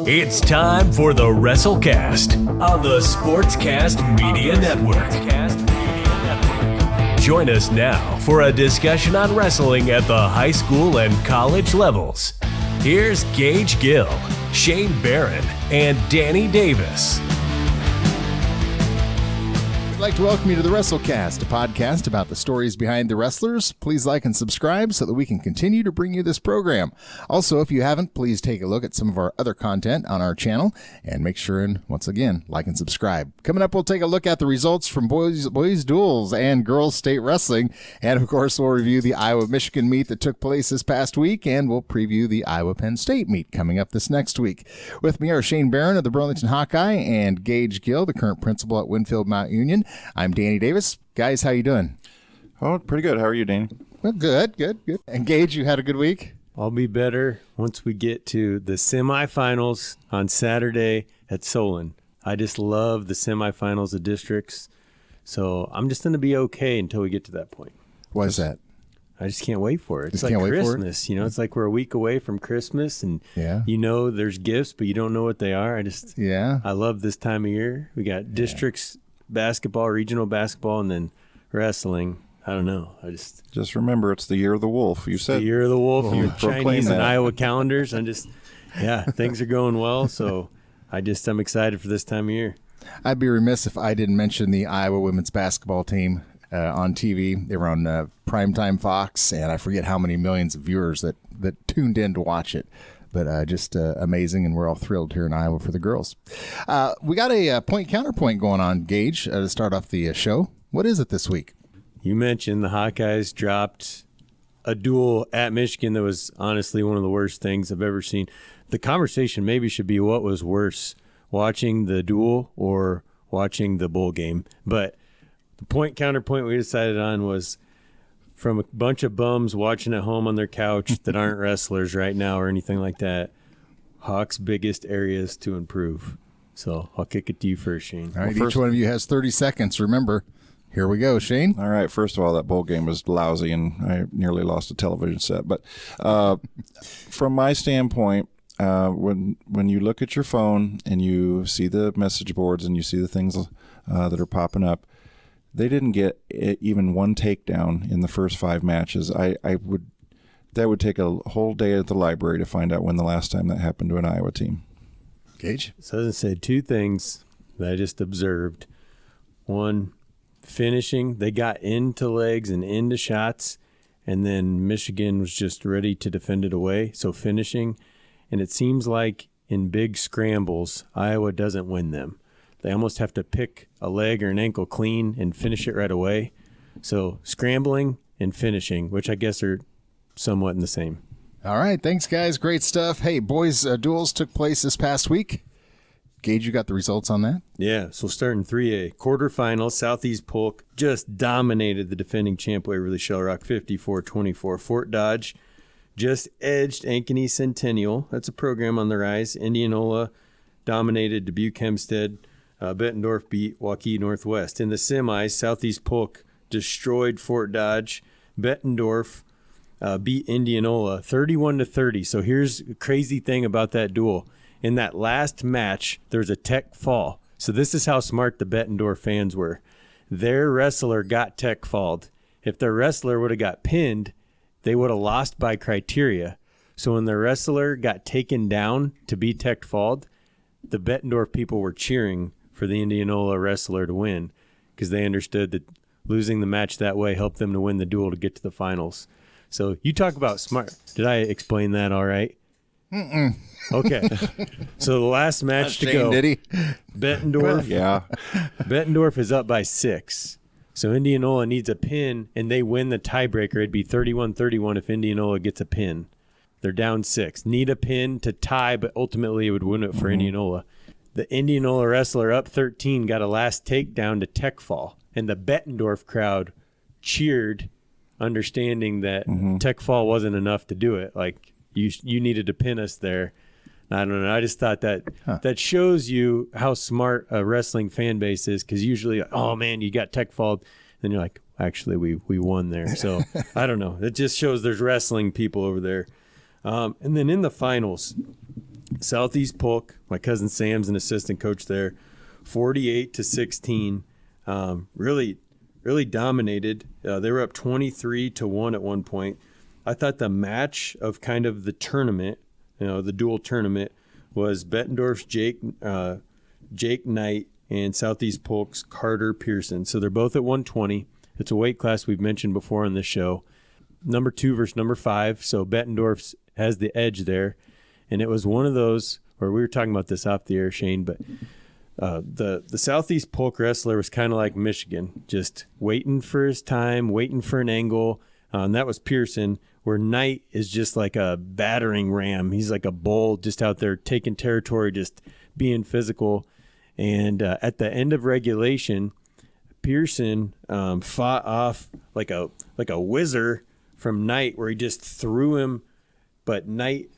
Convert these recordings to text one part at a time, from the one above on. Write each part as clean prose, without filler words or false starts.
It's time for the WrestleCast on the Sportscast Media Network. Join us now for a discussion on wrestling at the high school and college levels. Here's Gage Gill, Shane Barron, and Danny Davis. I'd like to welcome you to the WrestleCast, a podcast about the stories behind the wrestlers. Please like and subscribe so that we can continue to bring you this program. Also, if you haven't, please take a look at some of our other content on our channel and make sure and, once again, like and subscribe. Coming up, we'll take a look at the results from boys duels and girls state wrestling. And, of course, we'll review the Iowa-Michigan meet that took place this past week, and we'll preview the Iowa-Penn State meet coming up this next week. With me are Shane Barron of the Burlington Hawkeye and Gage Gill, the current principal at Winfield Mount Union. I'm Danny Davis. Guys, how you doing? Oh, pretty good. How are you, Danny? Well, good. And Gage, you had a good week? I'll be better once we get to the semifinals on Saturday at Solon. I just love the semifinals of districts, so I'm just going to be okay until we get to that point. Why is that? I just can't wait for it. It's like Christmas, you know. It's like we're a week away from Christmas, and you know there's gifts, but you don't know what they are. I love this time of year. We got districts. Basketball, regional basketball, and then wrestling. I don't know. I just remember it's the year of the wolf. You said the year of the wolf. Your Chinese that. and Iowa calendars. Things are going well. So I'm excited for this time of year. I'd be remiss if I didn't mention the Iowa women's basketball team on TV. They were on Primetime Fox, and I forget how many millions of viewers that tuned in to watch it. But just amazing, and we're all thrilled here in Iowa for the girls. We got a point-counterpoint going on, Gage, to start off the show. What is it this week? You mentioned the Hawkeyes dropped a duel at Michigan that was honestly one of the worst things I've ever seen. The conversation maybe should be what was worse, watching the duel or watching the bowl game. But the point-counterpoint we decided on was from a bunch of bums watching at home on their couch that aren't wrestlers right now or anything like that, Hawks' biggest areas to improve. So I'll kick it to you first, Shane. All right, each one of you has 30 seconds. Remember, here we go, Shane. All right, first of all, that bowl game was lousy, and I nearly lost a television set. But from my standpoint, when you look at your phone and you see the message boards and you see the things that are popping up, they didn't get even one takedown in the first 5 matches. That would take a whole day at the library to find out when the last time that happened to an Iowa team. Gage? So I said 2 things that I just observed. One, finishing. They got into legs and into shots, and then Michigan was just ready to defend it away. So finishing. And it seems like in big scrambles, Iowa doesn't win them. They almost have to pick a leg or an ankle clean and finish it right away. So scrambling and finishing, which I guess are somewhat in the same. All right. Thanks, guys. Great stuff. Hey, boys duels took place this past week. Gage, you got the results on that? Yeah. So starting 3A, quarterfinal, Southeast Polk just dominated the defending champ Waverly Shell Rock 54-24. Fort Dodge just edged Ankeny Centennial. That's a program on the rise. Indianola dominated Dubuque Hempstead. Bettendorf beat Waukee Northwest. In the semis, Southeast Polk destroyed Fort Dodge. Bettendorf beat Indianola 31-30. So here's a crazy thing about that duel. In that last match, there's a tech fall. So this is how smart the Bettendorf fans were. Their wrestler got tech falled. If their wrestler would have got pinned, they would have lost by criteria. So when the wrestler got taken down to be tech falled, the Bettendorf people were cheering for the Indianola wrestler to win because they understood that losing the match that way helped them to win the duel to get to the finals. So you talk about smart. Did I explain that all right? Mm-mm. Okay. So the last match to go. Did he? Bettendorf. Yeah. Bettendorf is up by 6. So Indianola needs a pin, and they win the tiebreaker. It'd be 31-31 if Indianola gets a pin. They're down 6. Need a pin to tie, but ultimately it would win it for Indianola. The Indianola wrestler up 13 got a last takedown to tech fall, and the Bettendorf crowd cheered, understanding that tech fall wasn't enough to do it. Like, you needed to pin us there. I don't know. I just thought that that shows you how smart a wrestling fan base is, because usually, oh, man, you got tech falled. Then you're like, actually, we won there. So, I don't know. It just shows there's wrestling people over there. And then in the finals, Southeast Polk, my cousin Sam's an assistant coach there, 48-16. Really dominated. They were up 23-1 at one point. I thought the match of kind of the tournament, the dual tournament, was Bettendorf's Jake Knight and Southeast Polk's Carter Pearson. So they're both at 120. It's a weight class we've mentioned before on this show. Number 2 versus number 5. So Bettendorf's has the edge there. And it was one of those where we were talking about this off the air, Shane, but the Southeast Polk wrestler was kind of like Michigan, just waiting for his time, waiting for an angle. And that was Pearson, where Knight is just like a battering ram. He's like a bull just out there taking territory, just being physical. And at the end of regulation, Pearson fought off like a whizzer from Knight, where he just threw him, but Knight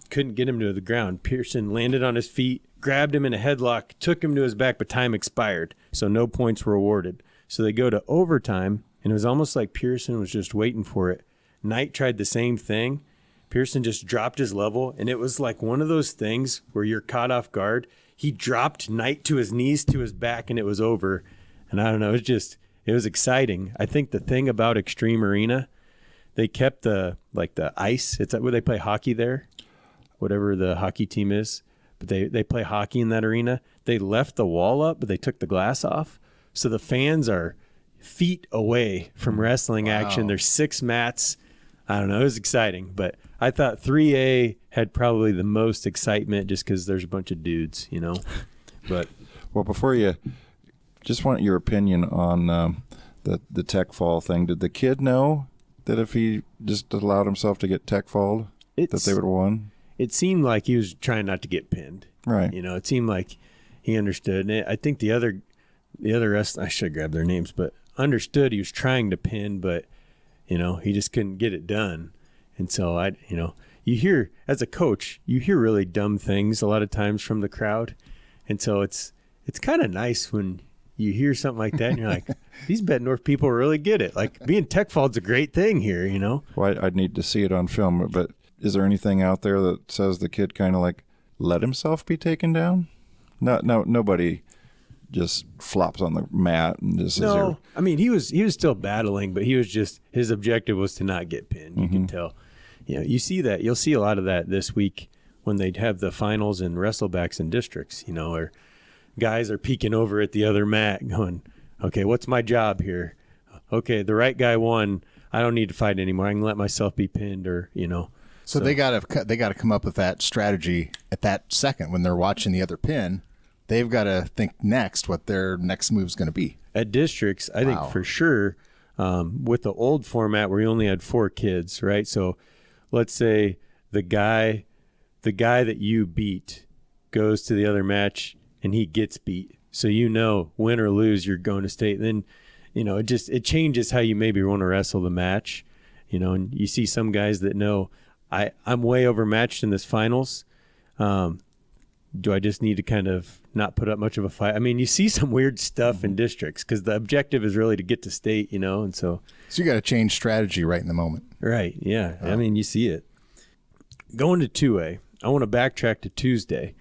couldn't get him to the ground. Pearson landed on his feet, grabbed him in a headlock, took him to his back, but time expired, so no points were awarded. So they go to overtime, and it was almost like Pearson was just waiting for it. Knight tried the same thing. Pearson just dropped his level, and it was like one of those things where you're caught off guard. He dropped Knight to his knees, to his back, and it was over. And I don't know, it was exciting. I think the thing about Extreme Arena, they kept the ice. It's where they play hockey there, whatever the hockey team is. But they play hockey in that arena. They left the wall up, but they took the glass off. So the fans are feet away from wrestling action. There's 6 mats. I don't know. It was exciting. But I thought 3A had probably the most excitement just because there's a bunch of dudes, But Well, before you, just want your opinion on the tech fall thing. Did the kid know that if he just allowed himself to get tech falled, that they would have won? It seemed like he was trying not to get pinned. Right. It seemed like he understood. And I think the other rest, I should grab their names, but understood he was trying to pin, but, he just couldn't get it done. And so you hear, as a coach, you hear really dumb things a lot of times from the crowd. And so it's kind of nice when you hear something like that and you're like, these Bettendorf people really get it. Like, being tech falled's a great thing here, Well, I'd need to see it on film, but is there anything out there that says the kid kind of like let himself be taken down? No, nobody just flops on the mat and just no. I mean, he was still battling, but his objective was to not get pinned. You can tell. You see that. You'll see a lot of that this week when they have the finals and wrestlebacks in districts. Or guys are peeking over at the other mat, going, "Okay, what's my job here? Okay, the right guy won. I don't need to fight anymore. I can let myself be pinned." Or So they got to come up with that strategy at that second when they're watching the other pin. They've got to think next what their next move's going to be. At districts, I think for sure, with the old format where you only had 4 kids, right? So let's say the guy that you beat goes to the other match and he gets beat. So win or lose, you're going to state. Then, it changes how you maybe want to wrestle the match. And you see some guys that know I'm way overmatched in this finals. Do I just need to kind of not put up much of a fight? I mean, you see some weird stuff in districts because the objective is really to get to state, and so you got to change strategy right in the moment. Right. Yeah. I mean, you see it. Going to 2A, I want to backtrack to Tuesday.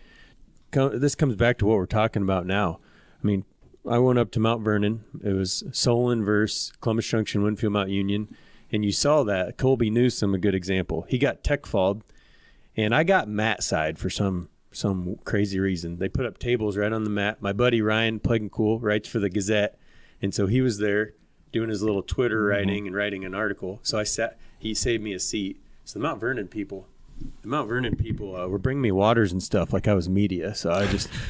This comes back to what we're talking about now. I mean, I went up to Mount Vernon. It was Solon versus Columbus Junction, Winfield, Mount Union. And you saw that. Colby Newsom, a good example. He got tech falled, and I got mat side for some crazy reason. They put up tables right on the mat. My buddy Ryan, Plague and Cool, writes for the Gazette. And so he was there doing his little Twitter writing and writing an article. So he saved me a seat. So the Mount Vernon people were bringing me waters and stuff like I was media. So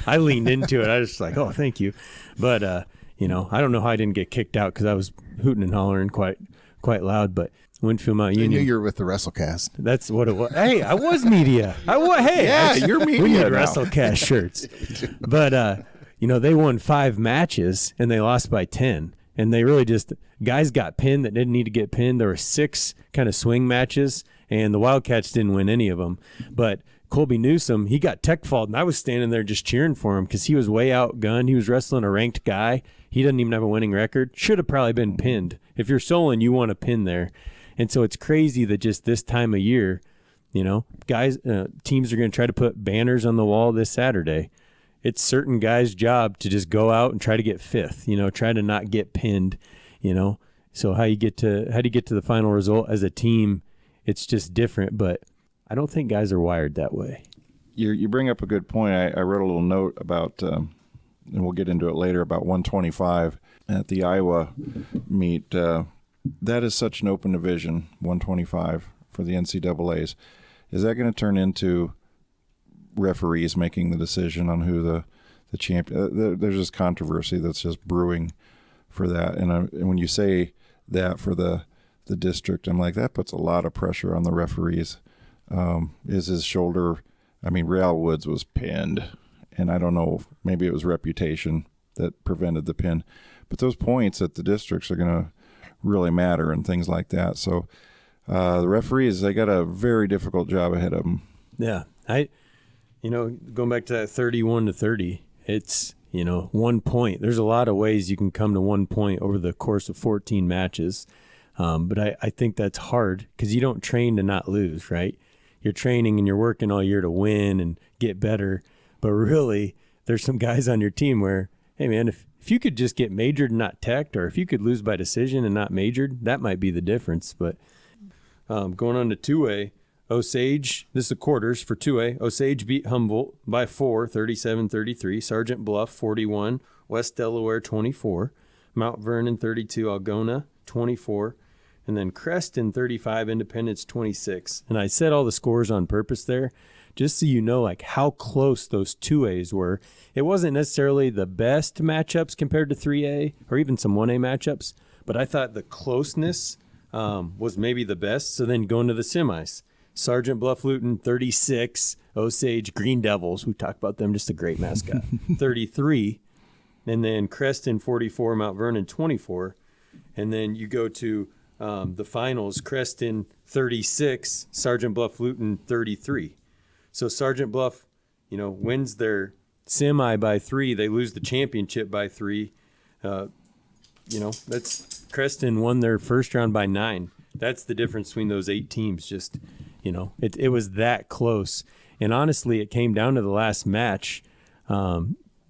I leaned into it. I was just like, oh, thank you. But, I don't know how I didn't get kicked out because I was hooting and hollering quite loud. But Winfield, Mount Union. I knew you were with the WrestleCast. That's what it was. Hey, I was media. You're media. We need now. WrestleCast shirts. But, they won 5 matches and they lost by 10. And they really guys got pinned that didn't need to get pinned. There were 6 kind of swing matches, and the Wildcats didn't win any of them. But Colby Newsom, he got tech falled, and I was standing there just cheering for him because he was way outgunned. He was wrestling a ranked guy. He doesn't even have a winning record. Should have probably been pinned. If you're Solon, you want to pin there. And so it's crazy that just this time of year, Guys, teams are going to try to put banners on the wall this Saturday. It's certain guys' job to just go out and try to get fifth, try to not get pinned, So how do you get to the final result as a team? It's just different, but I don't think guys are wired that way. You bring up a good point. I wrote a little note about, and we'll get into it later, about 125 at the Iowa meet. That is such an open division, 125 for the NCAAs. Is that going to turn into referees making the decision on who the champion? There's this controversy that's just brewing for that. And when you say that for the district, I'm like, that puts a lot of pressure on the referees. Is his shoulder? I mean, Real Woods was pinned, and I don't know, maybe it was reputation that prevented the pin. But those points at the districts are going to really matter and things like that. So the referees, they got a very difficult job ahead of them. Yeah. Going back to that 31-30, it's, 1 point. There's a lot of ways you can come to 1 point over the course of 14 matches. But I think that's hard because you don't train to not lose, right? You're training and you're working all year to win and get better. But really, there's some guys on your team where, hey, man, if you could just get majored and not teched, or if you could lose by decision and not majored, that might be the difference. But going on to 2A, Osage, this is the quarters for 2A. Osage beat Humboldt by 4, 37-33. Sergeant Bluff, 41. West Delaware, 24. Mount Vernon, 32. Algona, 24. And then Creston, 35. Independence, 26. And I said all the scores on purpose there, just so you know like how close those 2As were. It wasn't necessarily the best matchups compared to 3A or even some 1A matchups, but I thought the closeness was maybe the best. So then going to the semis. Sergeant Bluff Luton, 36. Osage Green Devils, we talked about them, just a great mascot, 33. And then Creston, 44. Mount Vernon, 24. And then you go to the finals, Creston, 36. Sergeant Bluff Luton, 33. So Sergeant Bluff, wins their semi by 3. They lose the championship by 3. That's Creston won their first round by 9. That's the difference between those 8 teams. Just, it was that close. And honestly, it came down to the last match.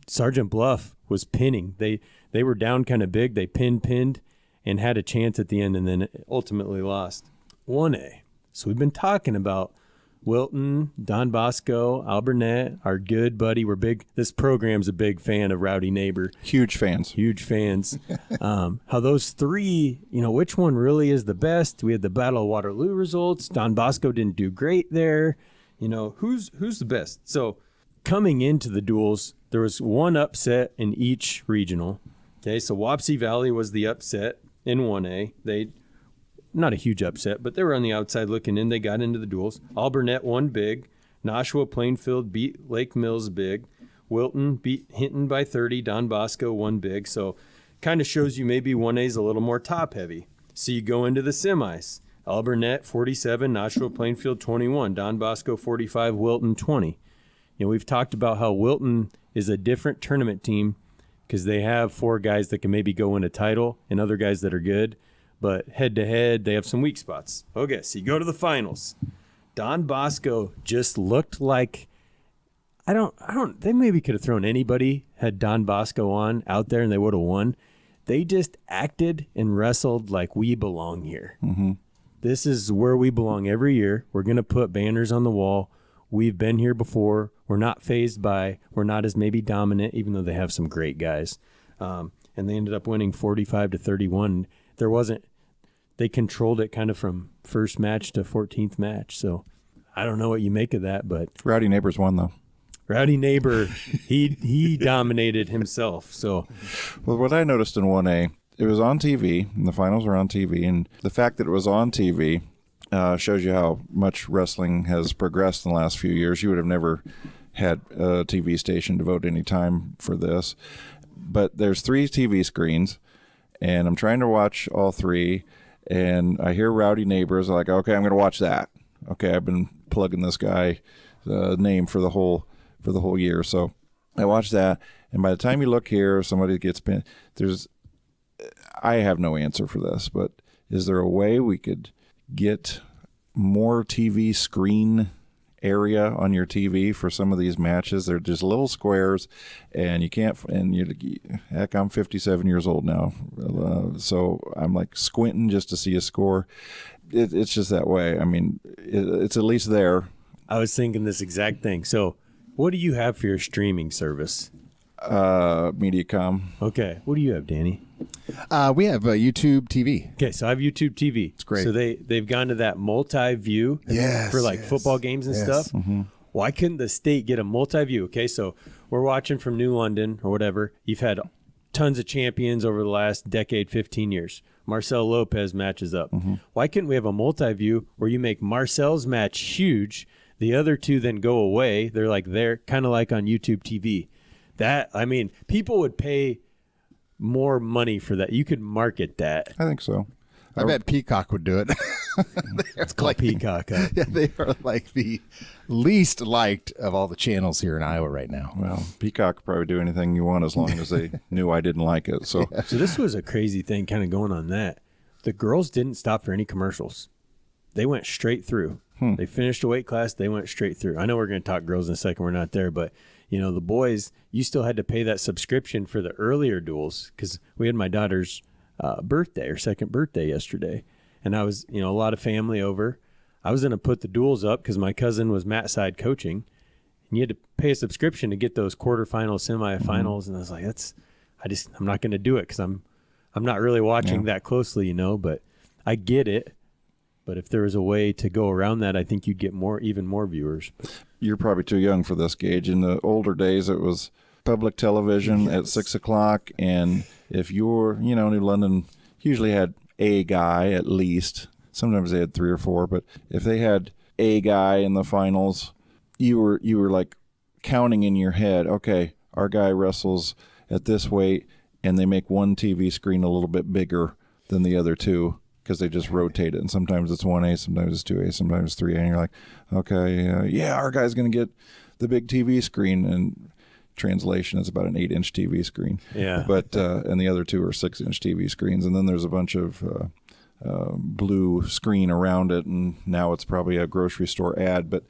Sergeant Bluff was pinning. They were down kind of big. They pinned, and had a chance at the end, and then ultimately lost. 1A. So we've been talking about Wilton, Don Bosco, Alburnett, our good buddy. This program's a big fan of Rowdy Neighbor. Huge fans. How those 3, which one really is the best? We had the Battle of Waterloo results. Don Bosco didn't do great there. Who's the best? So coming into the duels, there was one upset in each regional. Okay, so Wapsie Valley was the upset in 1A. Not a huge upset, but they were on the outside looking in. They got into the duels. Alburnett won big. Nashua Plainfield beat Lake Mills big. Wilton beat Hinton by 30. Don Bosco won big. So kind of shows you maybe 1A is a little more top heavy. So you go into the semis. Alburnett 47, Nashua Plainfield 21, Don Bosco 45, Wilton 20. We've talked about how Wilton is a different tournament team because they have 4 guys that can maybe go win a title and other guys that are good. But head-to-head, they have some weak spots. Okay, so you go to the finals. Don Bosco just looked like they maybe could have thrown anybody, had Don Bosco out there, and they would have won. They just acted and wrestled like we belong here. Mm-hmm. This is where we belong every year. We're going to put banners on the wall. We've been here before. We're not fazed by, we're not as maybe dominant, even though they have some great guys. And they ended up winning 45-31. They controlled it kind of from first match to 14th match. So I don't know what you make of that, but Rowdy Neighbors won though. Rowdy Neighbor, he dominated himself. So, well, what I noticed in 1A, it was on TV, and the finals were on TV, and the fact that it was on TV shows you how much wrestling has progressed in the last few years. You would have never had a TV station devote any time for this, but there's 3 TV screens, and I'm trying to watch all 3. And I hear Rowdy Neighbors, like, okay, I'm going to watch that. Okay, I've been plugging this guy name for the whole year. So I watch that, and by the time you look here, somebody gets pinned. I have no answer for this, but is there a way we could get more TV screen area on your TV for some of these matches. They're just little squares, and you can't. And heck, I'm 57 years old now, so I'm like squinting just to see a score. It's just that way. I mean, it's at least there. I was thinking this exact thing. So, what do you have for your streaming service? Mediacom. Okay. What do you have, Danny? We have YouTube TV. Okay, so I have YouTube TV. It's great. So they've gone to that multi-view for like football games and stuff. Mm-hmm. Why couldn't the state get a multi-view? Okay, so we're watching from New London or whatever. You've had tons of champions over the last decade, 15 years. Marcel Lopez matches up. Mm-hmm. Why couldn't we have a multi-view where you make Marcel's match huge, the other two then go away? They're kind of like on YouTube TV. People would pay more money for that. You could market that. I think so. I bet Peacock would do it. It's called Peacock. Huh? Yeah, they are like the least liked of all the channels here in Iowa right now. Well, Peacock could probably do anything you want as long as they knew I didn't like it. So, So this was a crazy thing kind of going on that. The girls didn't stop for any commercials. They went straight through. They finished a weight class. They went straight through. I know we're going to talk girls in a second. We're not there, but the boys, you still had to pay that subscription for the earlier duels because we had my daughter's birthday or second birthday yesterday. And I was, a lot of family over. I was going to put the duels up because my cousin was mat side coaching. And you had to pay a subscription to get those quarterfinals, semifinals. And I was like, I'm not going to do it because I'm not really watching that closely, but I get it. But if there was a way to go around that, I think you'd get even more viewers. you're probably too young for this, Gage. In the older days, it was public television at 6 o'clock. And if you're, New London usually had a guy at least. Sometimes they had 3 or 4. But if they had a guy in the finals, you were like counting in your head, okay, our guy wrestles at this weight, and they make one TV screen a little bit bigger than the other two because they just rotate it. And sometimes it's 1A, sometimes it's 2A, sometimes it's 3A. And you're like, okay, our guy's going to get the big TV screen. And translation is about an 8-inch TV screen. Yeah. But and the other two are 6-inch TV screens. And then there's a bunch of blue screen around it. And now it's probably a grocery store ad. But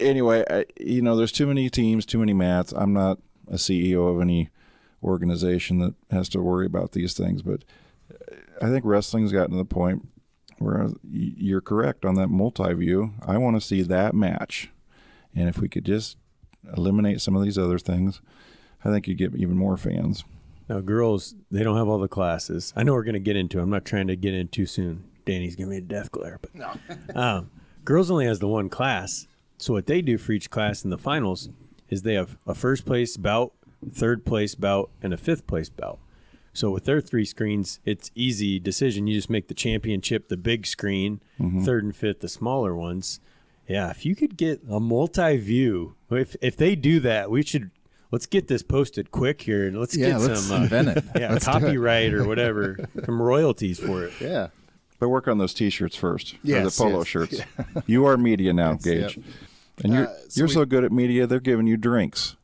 anyway, there's too many teams, too many mats. I'm not a CEO of any organization that has to worry about these things, but I think wrestling's gotten to the point where you're correct on that multi-view. I want to see that match, and if we could just eliminate some of these other things, I think you'd get even more fans. Now, girls, they don't have all the classes. I know we're going to get into it. I'm not trying to get in too soon. Danny's giving me a death glare, but no. Girls only has the one class, so what they do for each class in the finals is they have a first place bout, third place bout, and a fifth place bout. So with their 3 screens, it's easy decision. You just make the championship the big screen, third and fifth the smaller ones. Yeah, if you could get a multi-view, if they do that, let's get this posted quick here and let's invent it. Let's copyright or whatever, some royalties for it. Yeah. But work on those T-shirts first, yes, or the polo shirts. Yeah. You are media now, Gage. Yep. And you're so good at media, they're giving you drinks.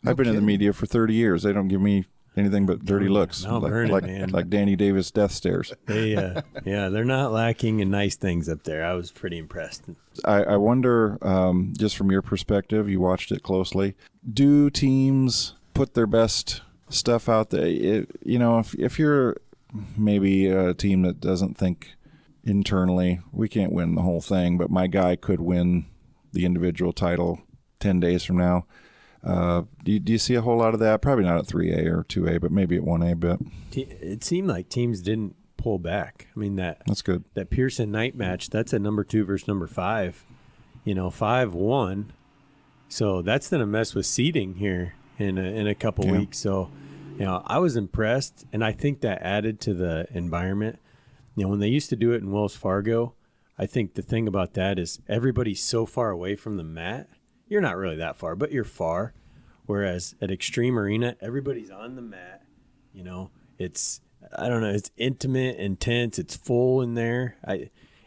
I've been in the media for 30 years. They don't give me anything but dirty looks, man. like Danny Davis death stares. They're not lacking in nice things up there. I was pretty impressed. I wonder, just from your perspective, you watched it closely, do teams put their best stuff out there? If you're maybe a team that doesn't think internally, we can't win the whole thing, but my guy could win the individual title 10 days from now. Do you see a whole lot of that? Probably not at 3A or 2A, but maybe at 1A. But it seemed like teams didn't pull back. I mean, that's good. That Pearson Knight match, that's a number 2 versus number 5. 5-1. So that's going to mess with seeding here in a couple weeks. So, I was impressed, and I think that added to the environment. When they used to do it in Wells Fargo, I think the thing about that is everybody's so far away from the mat. You're not really that far, but you're far. Whereas at Extreme Arena, everybody's on the mat. It's intimate, intense. It's full in there.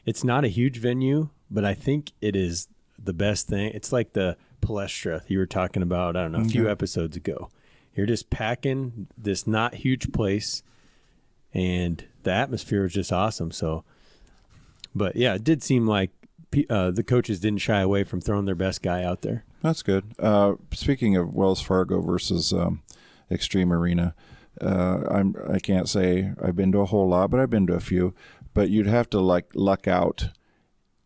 It's not a huge venue, but I think it is the best thing. It's like the Palestra you were talking about, a few episodes ago. You're just packing this not huge place, and the atmosphere was just awesome. So, but yeah, it did seem like the coaches didn't shy away from throwing their best guy out there. That's good. Speaking of Wells Fargo versus Extreme Arena, I can't say I've been to a whole lot, but I've been to a few. But you'd have to luck out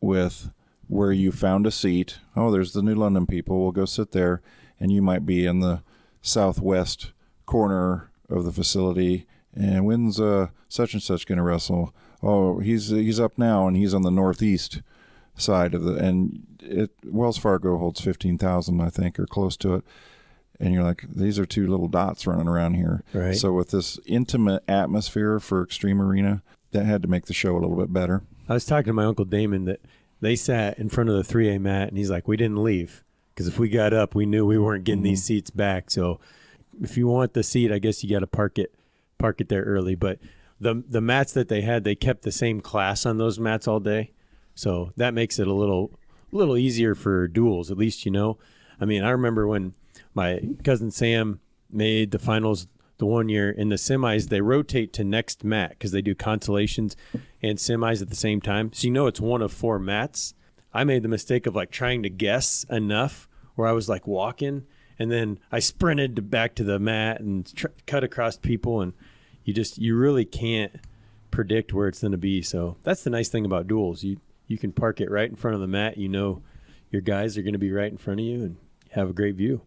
with where you found a seat. Oh, there's the New London people. We'll go sit there, and you might be in the southwest corner of the facility. And when's such and such going to wrestle? Oh, he's up now, and he's on the northeast side of Wells Fargo holds 15,000, I think, or close to it. And you're like, these are two little dots running around here. Right. So with this intimate atmosphere for Extreme Arena, that had to make the show a little bit better. I was talking to my Uncle Damon that they sat in front of the 3A mat, and he's like, we didn't leave because if we got up, we knew we weren't getting these seats back. So if you want the seat, I guess you got to park it there early. But the mats that they had, they kept the same class on those mats all day. So that makes it a little easier for duels, at least, I mean, I remember when my cousin Sam made the finals the one year in the semis, they rotate to next mat because they do consolations and semis at the same time. So it's one of 4 mats. I made the mistake of trying to guess enough where I was walking, and then I sprinted back to the mat and cut across people, and you really can't predict where it's going to be. So that's the nice thing about duels. You can park it right in front of the mat. Your guys are going to be right in front of you and have a great view.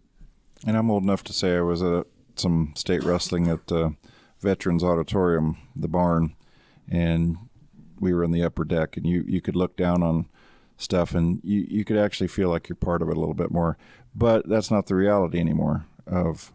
And I'm old enough to say I was at some state wrestling at Veterans Auditorium, the barn, and we were in the upper deck, and you could look down on stuff, and you could actually feel like you're part of it a little bit more. But that's not the reality anymore of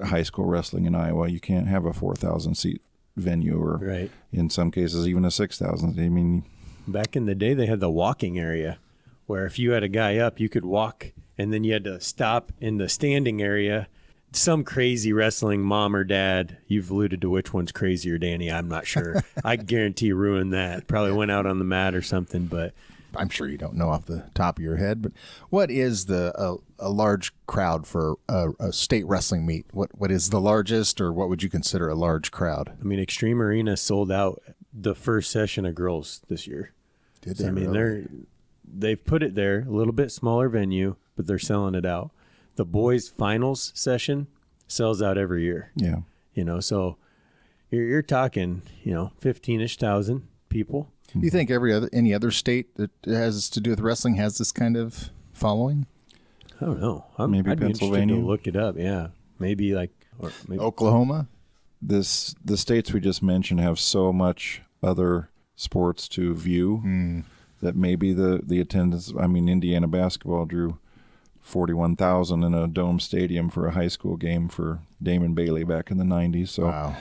high school wrestling in Iowa. You can't have a 4,000-seat venue or, right, in some cases, even a 6,000. I mean, back in the day, they had the walking area where if you had a guy up, you could walk, and then you had to stop in the standing area. Some crazy wrestling mom or dad, you've alluded to which one's crazier, Danny, I'm not sure. I guarantee you ruined that. Probably went out on the mat or something, but I'm sure you don't know off the top of your head, but what is a large crowd for a state wrestling meet? What is the largest, or what would you consider a large crowd? I mean, Extreme Arena sold out the first session of girls this year. Did they? I mean, really? they've put it there, a little bit smaller venue, but they're selling it out. The boys' finals session sells out every year. Yeah. So you're talking, 15-ish thousand people. Do you think any other state that has to do with wrestling has this kind of following? I don't know. Maybe I'd be Pennsylvania. interested to look it up. Yeah, maybe maybe Oklahoma? The states we just mentioned have so much other sports to view that maybe the attendance. I mean, Indiana basketball drew 41,000 in a dome stadium for a high school game for Damon Bailey back in the 90s. So wow.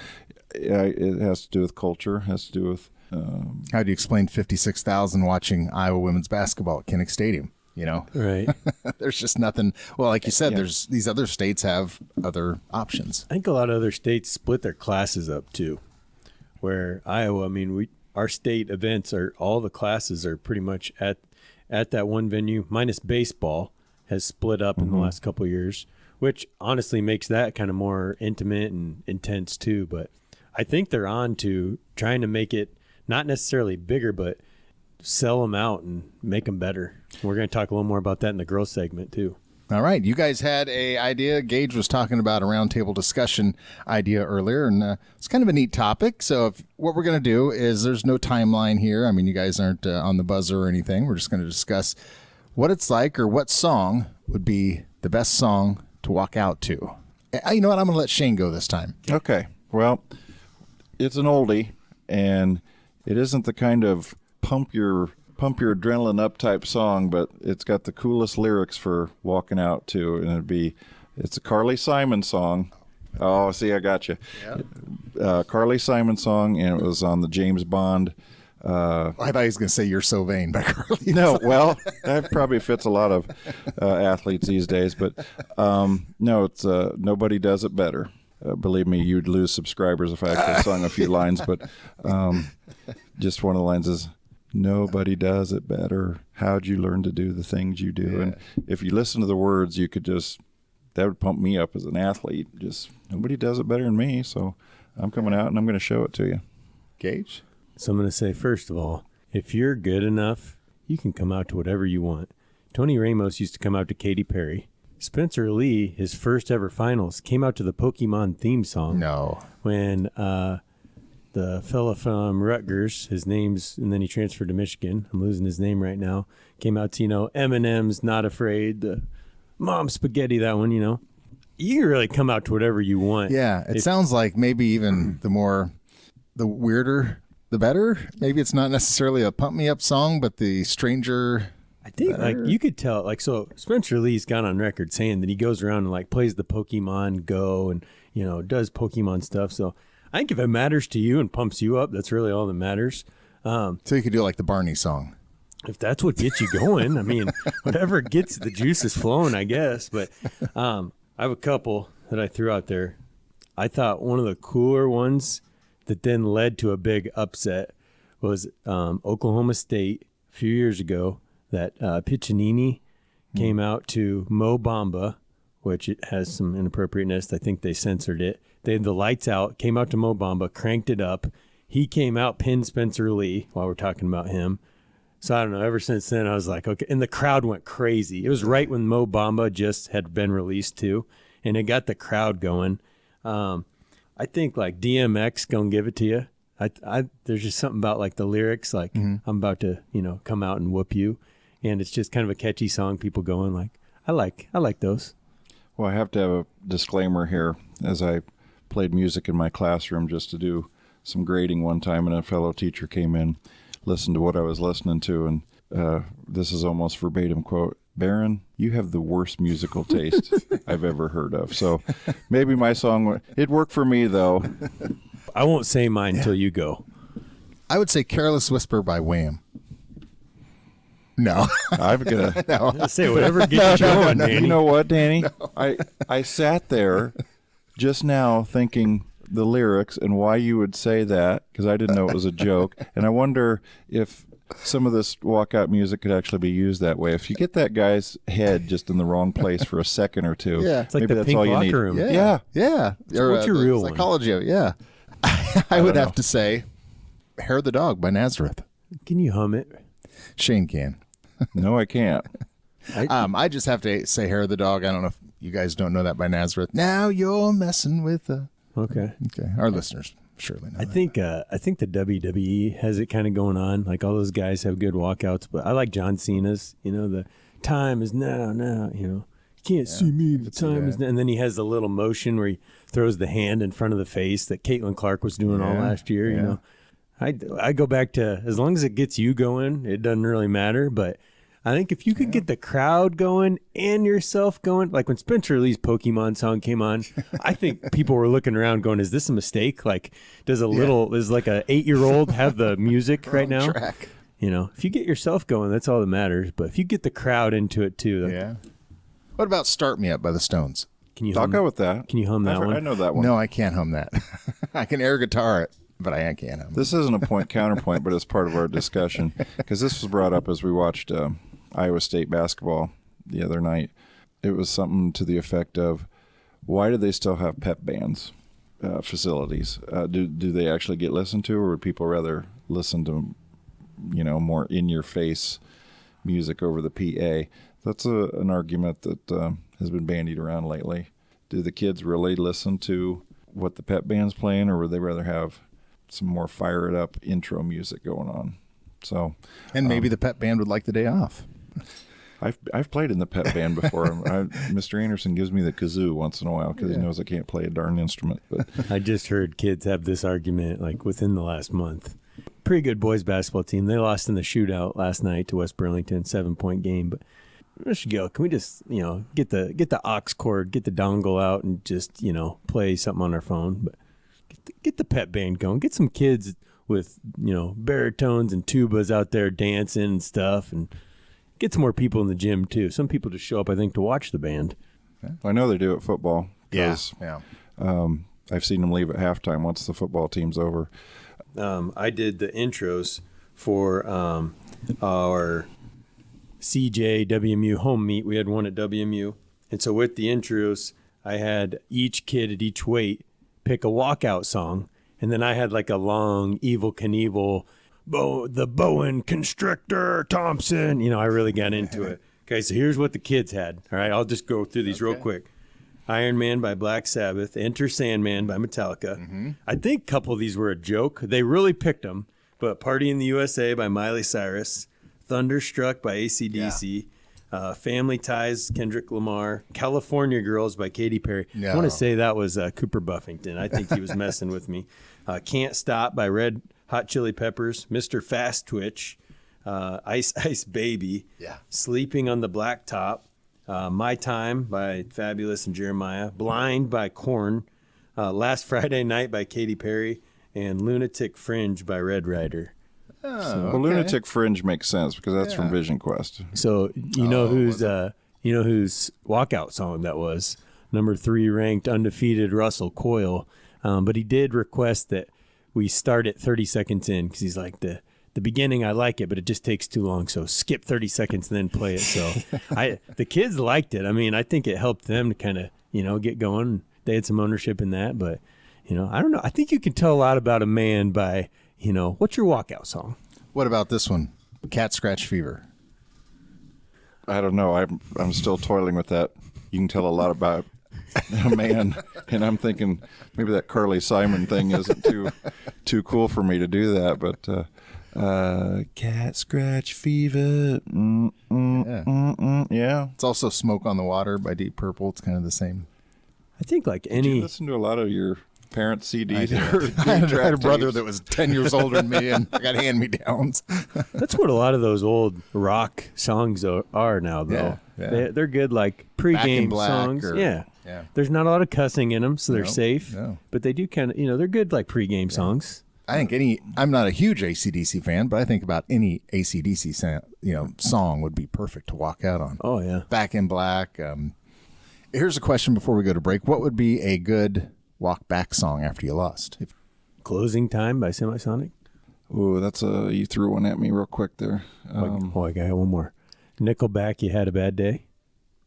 It has to do with culture, has to do with... How do you explain 56,000 watching Iowa women's basketball at Kinnick Stadium? Right. There's just nothing. Well, like you said, there's these other states have other options. I think a lot of other states split their classes up too, where Iowa, I mean, our state events all the classes are pretty much at that one venue, minus baseball has split up in the last couple of years, which honestly makes that kind of more intimate and intense too. But I think they're on to trying to make it not necessarily bigger, but sell them out and make them better. We're going to talk a little more about that in the girls segment too. All right. You guys had a idea. Gage was talking about a roundtable discussion idea earlier, and it's kind of a neat topic. So what we're going to do is there's no timeline here. I mean, you guys aren't on the buzzer or anything. We're just going to discuss what it's like or what song would be the best song to walk out to. You know what? I'm going to let Shane go this time. Okay. Well, it's an oldie, and it isn't the kind of pump your adrenaline up type song, but it's got the coolest lyrics for walking out to, and it's a Carly Simon song. Oh, see, I got you. Yeah. Carly Simon song, and it was on the James Bond. I thought he was going to say "You're So Vain" by Carly. No, well, that probably fits a lot of athletes these days, but no, it's Nobody Does It Better. Believe me, you'd lose subscribers if I actually sung a few lines, but just one of the lines is, "Nobody does it better. How'd you learn to do the things you do?" Yeah. And if you listen to the words, you could that would pump me up as an athlete. Just, nobody does it better than me, so I'm coming out and I'm going to show it to you. Gage? So I'm going to say, first of all, if you're good enough, you can come out to whatever you want. Tony Ramos used to come out to Katy Perry. Spencer Lee, his first ever finals, came out to the Pokemon theme song. No. When the fella from Rutgers, his name's, and then he transferred to Michigan. I'm losing his name right now. Came out to, Eminem's Not Afraid, the Mom Spaghetti, that one, You can really come out to whatever you want. Yeah, it sounds like maybe even the weirder, the better. Maybe it's not necessarily a pump me up song, but the stranger. I think you could tell, so Spencer Lee's gone on record saying that he goes around and plays the Pokemon Go and, does Pokemon stuff. So I think if it matters to you and pumps you up, that's really all that matters. So you could do like the Barney song. If that's what gets you going, I mean, whatever gets the juices flowing, I guess. But I have a couple that I threw out there. I thought one of the cooler ones that then led to a big upset was Oklahoma State a few years ago. That Piccinini came out to Mo Bamba, which it has some inappropriateness. I think they censored it. They had the lights out, came out to Mo Bamba, cranked it up. He came out, pinned Spencer Lee while we're talking about him. So I don't know, ever since then I was like, okay. And the crowd went crazy. It was right when Mo Bamba just had been released too. And it got the crowd going. I think DMX gonna give it to you. There's just something about the lyrics, I'm about to, come out and whoop you. And it's just kind of a catchy song. People going I like those. Well, I have to have a disclaimer here. As I played music in my classroom just to do some grading one time, and a fellow teacher came in, listened to what I was listening to, and this is almost verbatim quote, "Baron, you have the worst musical taste I've ever heard of." So maybe my song, it worked for me though. I won't say mine until you go. I would say Careless Whisper by Wham. No. I'm gonna say whatever gets you going, Danny. You know what, Danny? No. I sat there just now thinking the lyrics and why you would say that, because I didn't know it was a joke. And I wonder if some of this walkout music could actually be used that way. If you get that guy's head just in the wrong place for a second or two, it's like maybe the that's pink all you need. locker room. Yeah. So what's your real one? Psychology of it, yeah. I would have to say Hair of the Dog by Nazareth. Can you hum it? Shane can. No, I can't. I just have to say Hair of the Dog. I don't know if you guys don't know that by Nazareth. Now you're messing with Okay. Our listeners surely know I think the WWE has it kind of going on. All those guys have good walkouts, but I like John Cena's, the time is now, you can't see me, the time is now. And then he has the little motion where he throws the hand in front of the face that Caitlin Clark was doing all last year, I go back to, as long as it gets you going, it doesn't really matter. But I think if you could get the crowd going and yourself going, like when Spencer Lee's Pokemon song came on, I think people were looking around going, is this a mistake? Does a 8-year-old have the music right now? Track. If you get yourself going, that's all that matters. But if you get the crowd into it too. What about Start Me Up by the Stones? Can you I'll go with that. Can you hum that one? I know that one. No, I can't hum that. I can air guitar it, but I can't hum. This isn't a point counterpoint, but it's part of our discussion, because this was brought up as we watched Iowa State basketball the other night. It was something to the effect of, why do they still have pep bands facilities? Do they actually get listened to, or would people rather listen to, more in-your-face music over the PA? That's an argument that has been bandied around lately. Do the kids really listen to what the pep band's playing, or would they rather have some more fire-it-up intro music going on? So, and maybe the pep band would like the day off. I've played in the pep band before. Mr. Anderson gives me the kazoo once in a while because he knows I can't play a darn instrument. But I just heard kids have this argument within the last month. Pretty good boys basketball team. They lost in the shootout last night to West Burlington, 7-point game. But where should go? Can we just get the aux cord, get the dongle out, and just play something on our phone? But get the pep band going. Get some kids with baritones and tubas out there dancing and stuff, and get some more people in the gym too. Some people just show up, I think, to watch the band. I know they do at football. Yeah. I've seen them leave at halftime once the football team's over. I did the intros for our CJ WMU home meet. We had one at WMU. And so with the intros, I had each kid at each weight pick a walkout song. And then I had a long Evel Knievel the Bowen Constrictor Thompson. I really got into it. Okay, so here's what the kids had. All right, I'll just go through these real quick. Iron Man by Black Sabbath, Enter Sandman by Metallica. Mm-hmm. I think a couple of these were a joke. They really picked them. But Party in the USA by Miley Cyrus, Thunderstruck by AC/DC, Family Ties, Kendrick Lamar, California Girls by Katy Perry. No. I want to say that was Cooper Buffington. I think he was messing with me. Can't Stop by Red Hot Chili Peppers, Mr. Fast Twitch, Ice Ice Baby, Sleeping on the Blacktop, My Time by Fabulous and Jeremiah, Blind by Korn, Last Friday Night by Katy Perry, and Lunatic Fringe by Red Rider. Well, Lunatic Fringe makes sense because that's from Vision Quest. So whose walkout song that was? Number 3 ranked undefeated Russell Coyle. But he did request that we start at 30 seconds in because he's like, the beginning I like it, but it just takes too long. So skip 30 seconds and then play it. So the kids liked it. I mean, I think it helped them to kind of get going. They had some ownership in that, but I don't know. I think you can tell a lot about a man by what's your walkout song? What about this one? Cat Scratch Fever. I don't know. I'm still toiling with that. You can tell a lot about a man, and I'm thinking maybe that Carly Simon thing isn't too cool for me to do that, but Cat Scratch Fever. Yeah. It's also Smoke on the Water by Deep Purple. It's kind of the same. I think like Did you listen to a lot of your parents' CDs? I had a brother that was 10 years older than me, and I got hand-me-downs. That's what a lot of those old rock songs are now, though. Yeah. They're good, like pregame songs. Yeah. There's not a lot of cussing in them, so they're safe. No. But they do kind of, they're good, like pregame songs. I think I'm not a huge AC/DC fan, but I think about any AC/DC song would be perfect to walk out on. Oh, yeah. Back in Black. Here's a question before we go to break. What would be a good walk back song after you lost? Closing Time by Semisonic. Oh, that's you threw one at me real quick there. I got one more. Nickelback, You Had a Bad Day.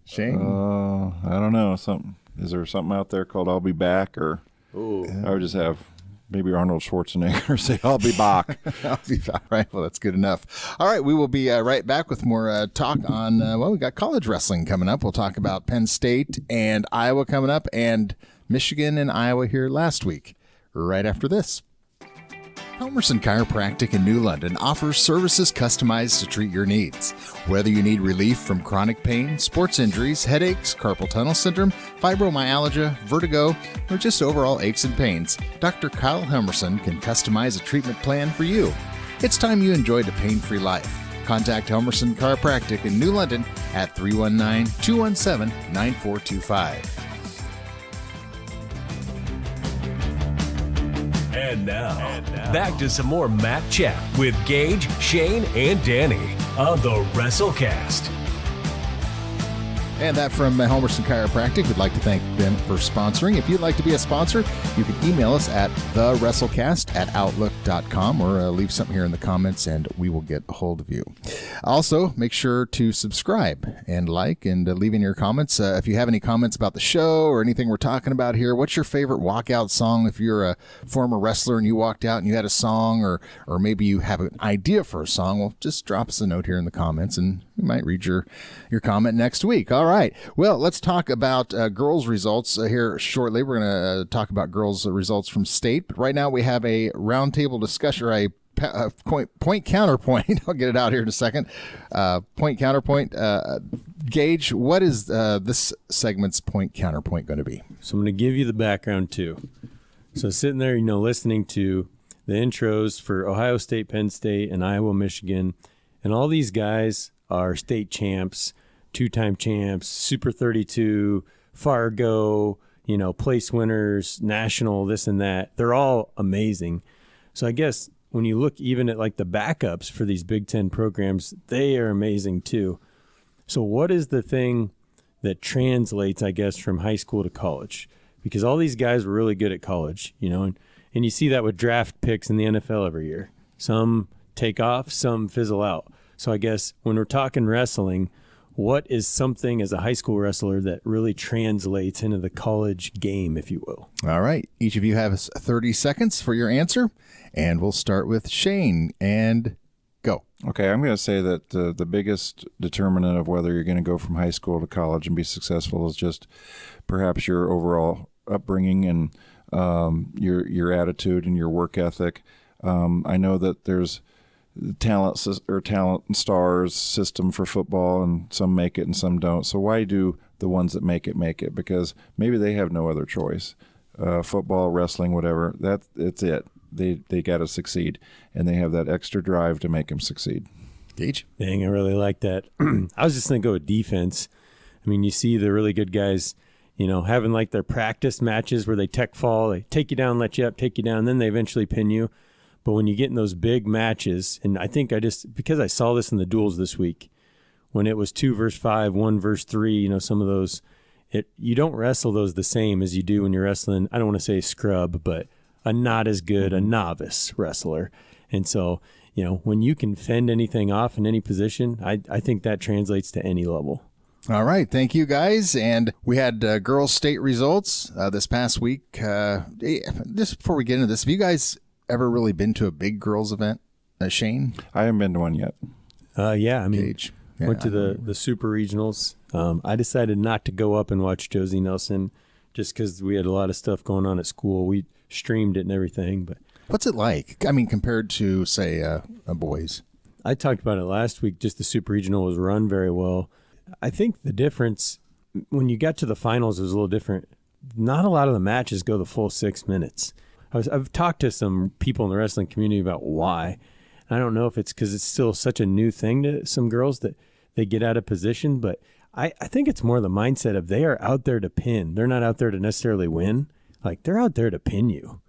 Shane? I don't know. Is there something out there called I'll Be Back? Or I would just have maybe Arnold Schwarzenegger say I'll be back. I'll be back. Right. Well, that's good enough. All right. We will be right back with more talk on, we got college wrestling coming up. We'll talk about Penn State and Iowa coming up, and Michigan and Iowa here last week, right after this. Helmerson Chiropractic in New London offers services customized to treat your needs. Whether you need relief from chronic pain, sports injuries, headaches, carpal tunnel syndrome, fibromyalgia, vertigo, or just overall aches and pains, Dr. Kyle Helmerson can customize a treatment plan for you. It's time you enjoyed a pain-free life. Contact Helmerson Chiropractic in New London at 319-217-9425. And now, back to some more Mat Chat with Gage, Shane, and Danny on the WrestleCast. And that from Helmerson Chiropractic. We'd like to thank them for sponsoring. If you'd like to be a sponsor, you can email us at thewrestlecast@outlook.com or leave something here in the comments and we will get a hold of you. Also, make sure to subscribe and like and leave in your comments. If you have any comments about the show or anything we're talking about here, what's your favorite walkout song? If you're a former wrestler and you walked out and you had a song, or maybe you have an idea for a song, well, just drop us a note here in the comments and we might read your comment next week. All right. Well, let's talk about girls' results here shortly. We're going to talk about girls' results from state. But right now we have a roundtable discussion, or a point counterpoint. I'll get it out here in a second. Point counterpoint. Gage, what is this segment's point counterpoint going to be? So I'm going to give you the background too. So sitting there, listening to the intros for Ohio State, Penn State, and Iowa, Michigan, and all these guys are state champs, two-time champs, Super 32, Fargo, place winners, national, this and that. They're all amazing. So I guess when you look even at like the backups for these Big Ten programs, they are amazing too. So what is the thing that translates, I guess, from high school to college? Because all these guys were really good at college, and you see that with draft picks in the NFL every year. Some take off, some fizzle out. So I guess when we're talking wrestling, what is something as a high school wrestler that really translates into the college game, if you will? All right. Each of you have 30 seconds for your answer, and we'll start with Shane, and go. Okay, I'm going to say that the biggest determinant of whether you're going to go from high school to college and be successful is just perhaps your overall upbringing and your attitude and your work ethic. I know that there's talent and stars system for football, and some make it and some don't. So why do the ones that make it? Because maybe they have no other choice. Football, wrestling, whatever. It's it. They got to succeed, and they have that extra drive to make them succeed. Gage? Dang, I really like that. I was just going to go with defense. I mean, you see the really good guys, having like their practice matches where they tech fall, they take you down, let you up, take you down, then they eventually pin you. But when you get in those big matches, and I think because I saw this in the duels this week, when it was 2 versus 5, 1 versus 3, some of those, you don't wrestle those the same as you do when you're wrestling, I don't want to say scrub, but a not as good, a novice wrestler. And so, when you can fend anything off in any position, I think that translates to any level. All right. Thank you, guys. And we had girls' state results this past week. Just before we get into this, have you guys ever really been to a big girls' event, Shane? I haven't been to one yet. Yeah. I mean, Gage? Yeah, went to the super regionals. I decided not to go up and watch Josie Nelson just because we had a lot of stuff going on at school. We streamed it and everything. But what's it like? I mean, compared to, say, a boys? I talked about it last week. Just the super regional was run very well. I think the difference when you got to the finals was a little different. Not a lot of the matches go the full 6 minutes. I've talked to some people in the wrestling community about why. I don't know if it's because it's still such a new thing to some girls that they get out of position, but I think it's more the mindset of they are out there to pin. They're not out there to necessarily win. Like, they're out there to pin you.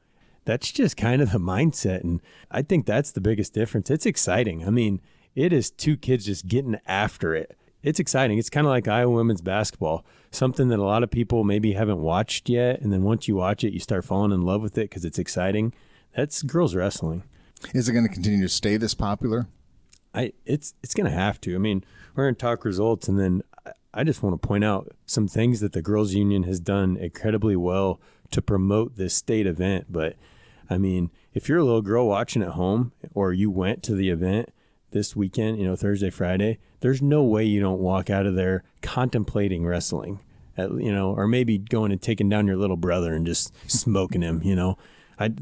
That's just kind of the mindset, and I think that's the biggest difference. It's exciting. I mean, it is two kids just getting after it. It's exciting. It's kind of like Iowa women's basketball, something that a lot of people maybe haven't watched yet, and then once you watch it, you start falling in love with it because it's exciting. That's girls wrestling. Is it going to continue to stay this popular? It's going to have to. I mean, we're going to talk results, and then I just want to point out some things that the Girls Union has done incredibly well to promote this state event. But, I mean, if you're a little girl watching at home or you went to the event this weekend, Thursday, Friday, there's no way you don't walk out of there contemplating wrestling, or maybe going and taking down your little brother and just smoking him,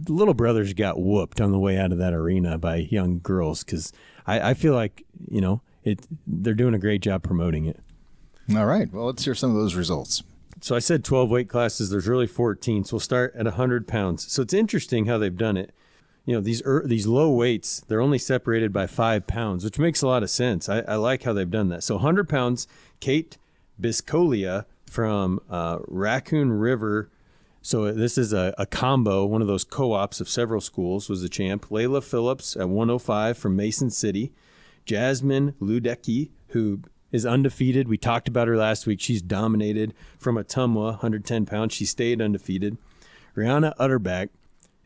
little brothers got whooped on the way out of that arena by young girls because I feel like, they're doing a great job promoting it. All right. Well, let's hear some of those results. So I said 12 weight classes. There's really 14. So we'll start at 100 pounds. So it's interesting how they've done it. These low weights, they're only separated by 5 pounds, which makes a lot of sense. I like how they've done that. So 100 pounds, Kate Biscolia from Raccoon River. So this is a combo, one of those co-ops of several schools, was the champ. Layla Phillips at 105 from Mason City. Jasmine Ludecki, who is undefeated. We talked about her last week. She's dominated from Ottumwa, 110 pounds. She stayed undefeated. Rihanna Utterback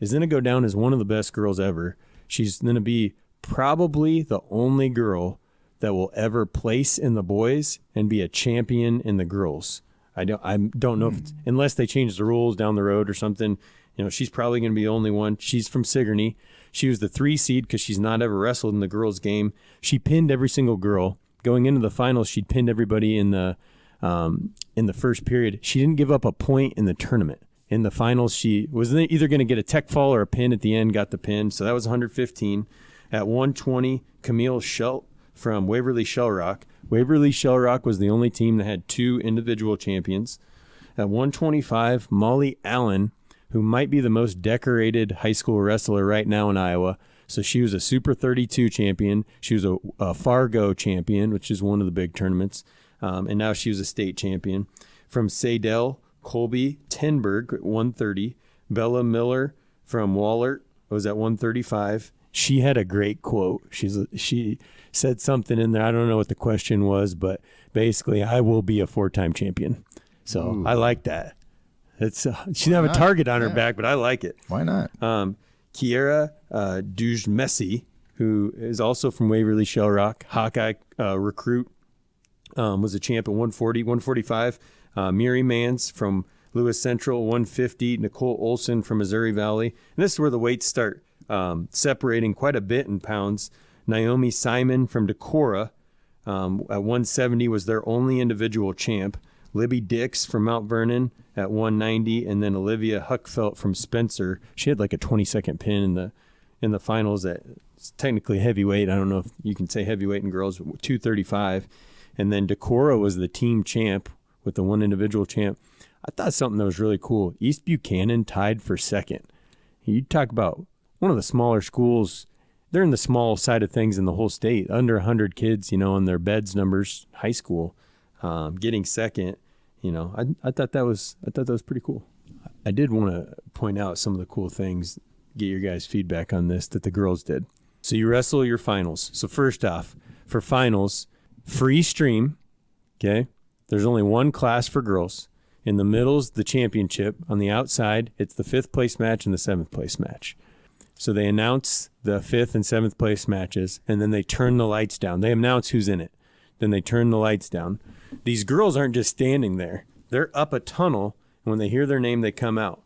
is going to go down as one of the best girls ever. She's going to be probably the only girl that will ever place in the boys and be a champion in the girls. I don't know if unless they change the rules down the road or something. She's probably going to be the only one. She's from Sigourney. She was the 3 seed because she's not ever wrestled in the girls' game. She pinned every single girl. Going into the finals, she'd pinned everybody in the first period. She didn't give up a point in the tournament. In the finals, she was either going to get a tech fall or a pin at the end, got the pin. So that was 115. At 120, Camille Schelt from Waverly Shell Rock. Waverly Shell Rock was the only team that had 2 individual champions. At 125, Molly Allen, who might be the most decorated high school wrestler right now in Iowa. So she was a Super 32 champion. She was a Fargo champion, which is one of the big tournaments. And now she was a state champion. From Sadell, Colby Tenberg at 130. Bella Miller from Wallert was at 135. She had a great quote. She said something in there. I don't know what the question was, but basically, I will be a 4-time champion. So Ooh. I like that. She didn't have a target on her back, but I like it. Why not? Kiera Dujmessi, who is also from Waverly Shell Rock, Hawkeye recruit, was a champ at 140, 145. Miri Mans from Lewis Central, 150. Nicole Olson from Missouri Valley. And this is where the weights start separating quite a bit in pounds. Naomi Simon from Decorah at 170 was their only individual champ. Libby Dix from Mount Vernon at 190, and then Olivia Huckfelt from Spencer. She had like a 20-second pin in the finals at technically heavyweight. I don't know if you can say heavyweight in girls, 235. And then Decorah was the team champ with the one individual champ. I thought something that was really cool. East Buchanan tied for second. You talk about one of the smaller schools. They're in the small side of things in the whole state, under 100 kids, on their beds numbers, high school, getting second. I thought that was pretty cool. I did want to point out some of the cool things, get your guys' feedback on this, that the girls did. So you wrestle your finals. So first off, for finals, free stream, okay? There's only one class for girls. In the middle's the championship. On the outside, it's the 5th place match and the 7th place match. So they announce the 5th and 7th place matches, and then they turn the lights down. They announce who's in it. Then they turn the lights down. These girls aren't just standing there. They're up a tunnel, and when they hear their name, they come out.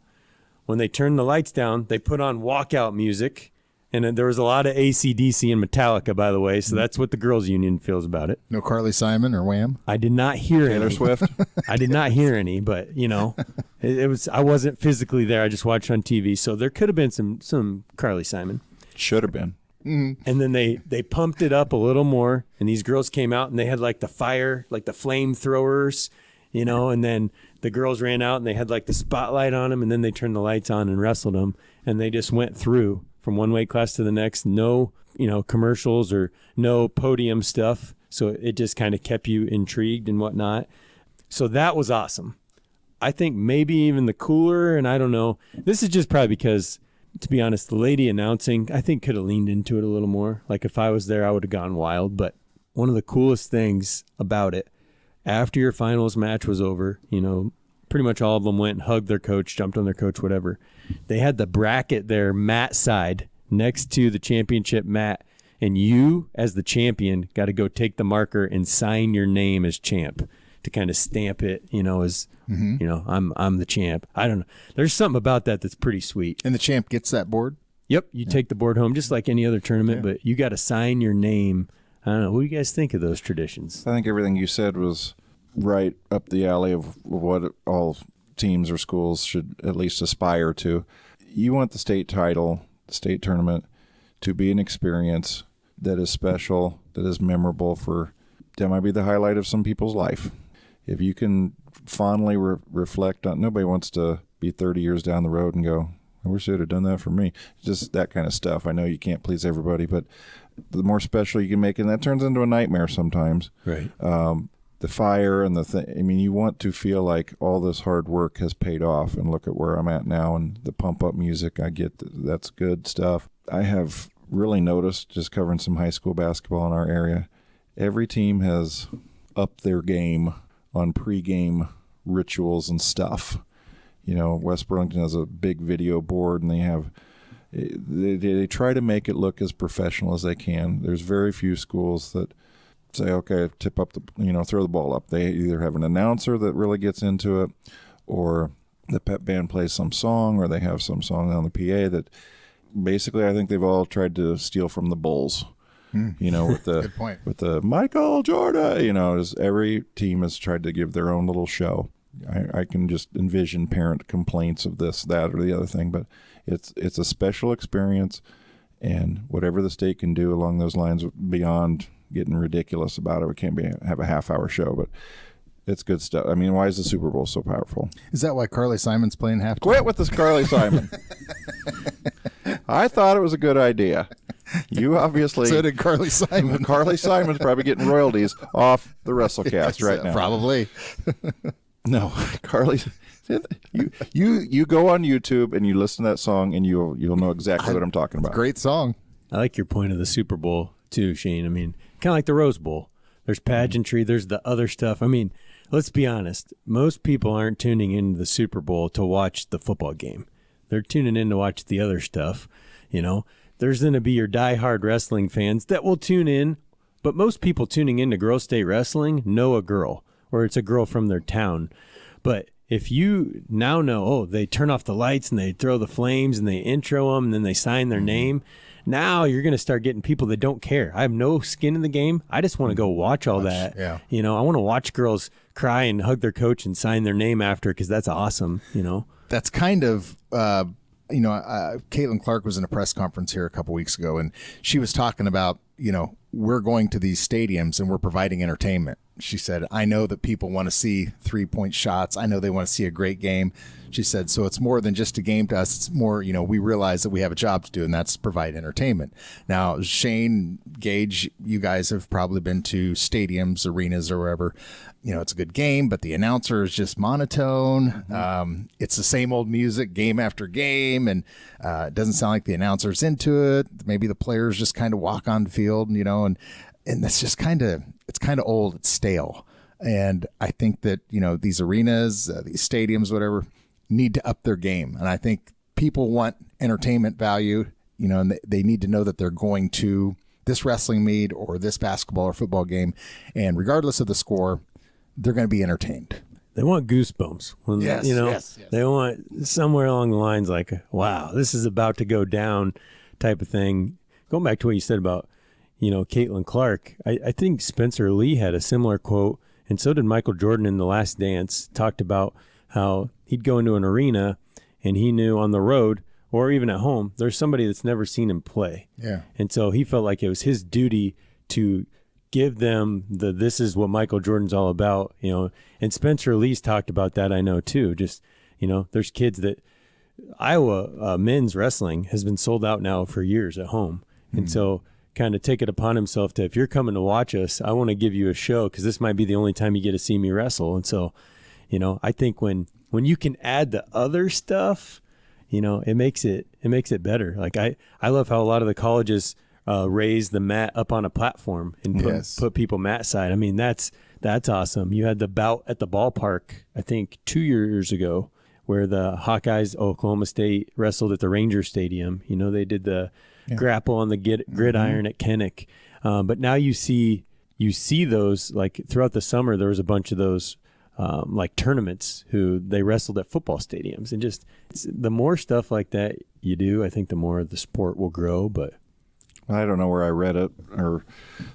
When they turn the lights down, they put on walkout music, and there was a lot of AC/DC and Metallica, by the way, so that's what the girls' union feels about it. No Carly Simon or Wham? I did not hear Taylor any. Swift? I did not hear any, but, it was. I wasn't physically there. I just watched on TV, so there could have been some Carly Simon. Should have been. Mm-hmm. And then they pumped it up a little more, and these girls came out, and they had like the fire, like the flamethrowers, and then the girls ran out, and they had like the spotlight on them, and then they turned the lights on and wrestled them, and they just went through from one weight class to the next. No, commercials or no podium stuff, so it just kind of kept you intrigued and whatnot. So that was awesome. I think maybe even the cooler, and I don't know, this is just probably because, to be honest, the lady announcing, I think, could have leaned into it a little more. Like if I was there, I would have gone wild. But one of the coolest things about it, after your finals match was over, pretty much all of them went and hugged their coach, jumped on their coach, whatever. They had the bracket there, mat side, next to the championship mat. And you, as the champion, got to go take the marker and sign your name as champ to kind of stamp it, as, I'm the champ. I don't know. There's something about that that's pretty sweet. And the champ gets that board? Yep. You take the board home just like any other tournament, but you got to sign your name. I don't know. What do you guys think of those traditions? I think everything you said was right up the alley of what all teams or schools should at least aspire to. You want the state title, the state tournament, to be an experience that is special, that is memorable that might be the highlight of some people's life. If you can fondly reflect on, nobody wants to be 30 years down the road and go, I wish they'd have done that for me. Just that kind of stuff. I know you can't please everybody, but the more special you can make it, and that turns into a nightmare sometimes. Right. The fire and the thing. You want to feel like all this hard work has paid off, and look at where I'm at now, and the pump up music. I get that's good stuff. I have really noticed, just covering some high school basketball in our area, every team has upped their game on pregame rituals and stuff. West Burlington has a big video board, and they try to make it look as professional as they can. There's very few schools that say, okay, tip up throw the ball up. They either have an announcer that really gets into it, or the pep band plays some song, or they have some song on the PA that basically I think they've all tried to steal from the Bulls. With the Good point. With the Michael Jordan, every team has tried to give their own little show. I can just envision parent complaints of this, that, or the other thing, but it's a special experience, and whatever the state can do along those lines, beyond getting ridiculous about it, we can't have a half-hour show, but it's good stuff. Why is the Super Bowl so powerful? Is that why Carly Simon's playing halftime? Quit with this Carly Simon. I thought it was a good idea. You obviously... So did Carly Simon. Carly Simon's probably getting royalties off the WrestleCast right now. Probably. No, Carly, you go on YouTube and you listen to that song, and you'll know exactly what I'm talking about. Great song. I like your point of the Super Bowl too, Shane. Kind of like the Rose Bowl. There's pageantry. There's the other stuff. Let's be honest. Most people aren't tuning into the Super Bowl to watch the football game. They're tuning in to watch the other stuff. There's going to be your diehard wrestling fans that will tune in, But most people tuning into Girl State Wrestling know a girl, or it's a girl from their town. But if you now know, oh, they turn off the lights and they throw the flames and they intro them and then they sign their name, now you're going to start getting people that don't care. I have no skin in the game. I just want to go watch all that. Yeah. You know, I want to watch girls cry and hug their coach and sign their name after, because that's awesome, you know. That's kind of, Caitlin Clark was in a press conference here a couple weeks ago, and she was talking about, we're going to these stadiums and we're providing entertainment. She said, I know that people want to see 3-point shots. I know they want to see a great game. She said, so it's more than just a game to us. It's more, we realize that we have a job to do, and that's provide entertainment. Now, Shane, Gage, you guys have probably been to stadiums, arenas, or wherever. It's a good game, but the announcer is just monotone. It's the same old music game after game, and it doesn't sound like the announcer's into it. Maybe the players just kind of walk on the field, and that's just it's kind of old. It's stale. And I think that, these arenas, these stadiums, whatever, need to up their game. And I think people want entertainment value, and they need to know that they're going to this wrestling meet or this basketball or football game. And regardless of the score, they're going to be entertained. They want goosebumps. When, Yes. They want somewhere along the lines like, wow, this is about to go down type of thing. Going back to what you said about, Caitlin Clark, I think Spencer Lee had a similar quote, and so did Michael Jordan in The Last Dance, talked about how he'd go into an arena and he knew on the road or even at home, there's somebody that's never seen him play. Yeah. And so he felt like it was his duty to give them this is what Michael Jordan's all about, and Spencer Lee's talked about that, I know too. Just, there's kids that Iowa men's wrestling has been sold out now for years at home. And so kind of take it upon himself to, if you're coming to watch us, I want to give you a show, because this might be the only time you get to see me wrestle. And so, I think when you can add the other stuff, it makes it better. Like I love how a lot of the colleges raise the mat up on a platform and put people mat side. I mean, that's awesome. You had the bout at the ballpark, I think 2 years ago, where the Hawkeyes, Oklahoma State, wrestled at the Ranger Stadium. They did the grapple on the gridiron at Kenneck. But now you see those, like throughout the summer, there was a bunch of those like tournaments who they wrestled at football stadiums. And just the more stuff like that you do, I think the more the sport will grow. But I don't know where I read it or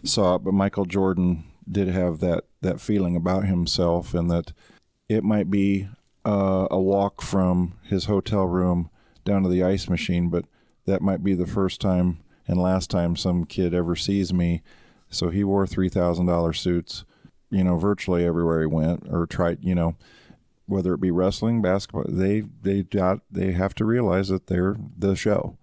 saw it, but Michael Jordan did have that feeling about himself, and that it might be a walk from his hotel room down to the ice machine, but that might be the first time and last time some kid ever sees me. So he wore $3,000 suits, virtually everywhere he went, or tried, whether it be wrestling, basketball, they have to realize that they're the show.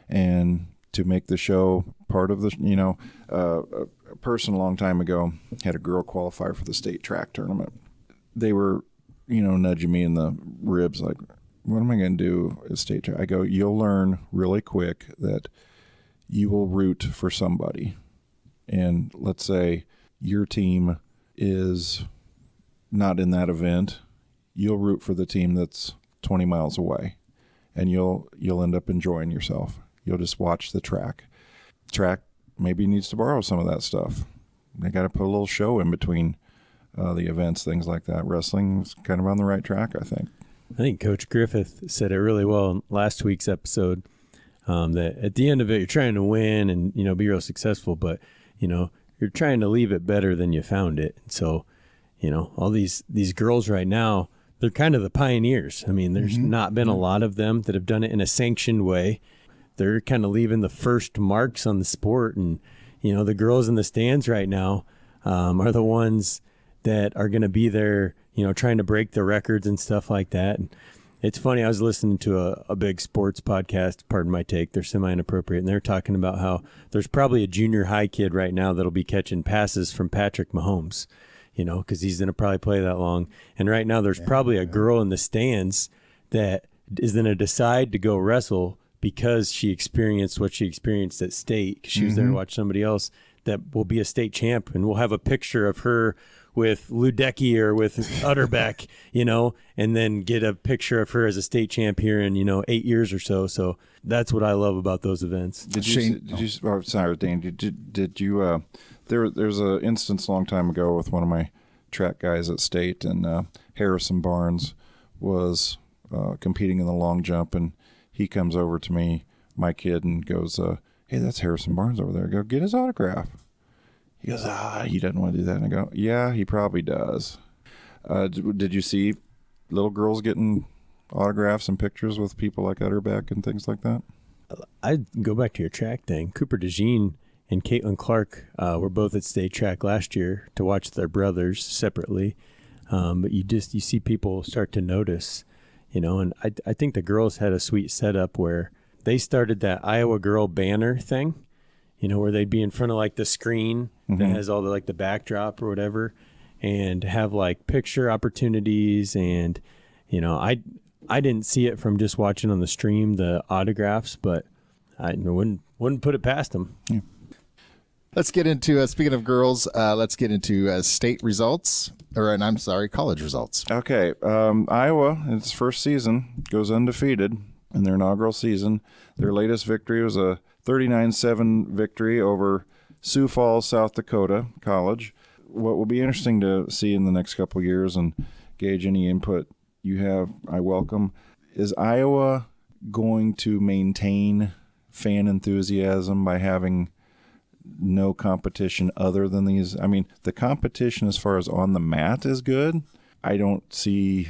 And to make the show part of the, a person a long time ago had a girl qualify for the state track tournament. They were, nudging me in the ribs like, what am I going to do at state track? I go, you'll learn really quick that you will root for somebody. And let's say your team is not in that event, you'll root for the team that's 20 miles away, and you'll end up enjoying yourself. You'll just watch the track. Track maybe needs to borrow some of that stuff. They got to put a little show in between the events, things like that. Wrestling's kind of on the right track, I think. I think Coach Griffith said it really well in last week's episode, that at the end of it, you're trying to win and, be real successful, but, you're trying to leave it better than you found it. And so, all these girls right now, they're kind of the pioneers. I mean, there's not been a lot of them that have done it in a sanctioned way. They're kind of leaving the first marks on the sport. And, the girls in the stands right now are the ones that are going to be there, trying to break the records and stuff like that. And it's funny, I was listening to a big sports podcast, pardon my take, they're semi-inappropriate, and they're talking about how there's probably a junior high kid right now that'll be catching passes from Patrick Mahomes, because he's going to probably play that long. And right now there's probably a girl in the stands that is going to decide to go wrestle because she experienced what she experienced at state, because she was there to watch somebody else that will be a state champ, and we'll have a picture of her with Ludecky or with Utterback, and then get a picture of her as a state champ here in, 8 years or so. So that's what I love about those events. Sorry, Dane, did you, there's an instance a long time ago with one of my track guys at state, and Harrison Barnes was competing in the long jump, and he comes over to me, my kid, and goes, hey, that's Harrison Barnes over there. I go, get his autograph. He goes, he doesn't want to do that. And I go, yeah, he probably does. Did you see little girls getting autographs and pictures with people like Utterback and things like that? I'd go back to your track thing. Cooper DeJean and Caitlin Clark were both at state track last year to watch their brothers separately. But you see people start to notice, and I think the girls had a sweet setup where they started that Iowa Girl banner thing, where they'd be in front of like the screen that has all the backdrop or whatever, and have like picture opportunities. And, I didn't see it from just watching on the stream, the autographs, but I wouldn't put it past them. Yeah. Let's get into, speaking of girls, let's get into state results, college results. Okay. Iowa, in its first season, goes undefeated in their inaugural season. Their latest victory was a 39-7 victory over Sioux Falls, South Dakota College. What will be interesting to see in the next couple of years, and gauge any input you have, I welcome, is Iowa going to maintain fan enthusiasm by having no competition other than these? I mean, the competition as far as on the mat is good. I don't see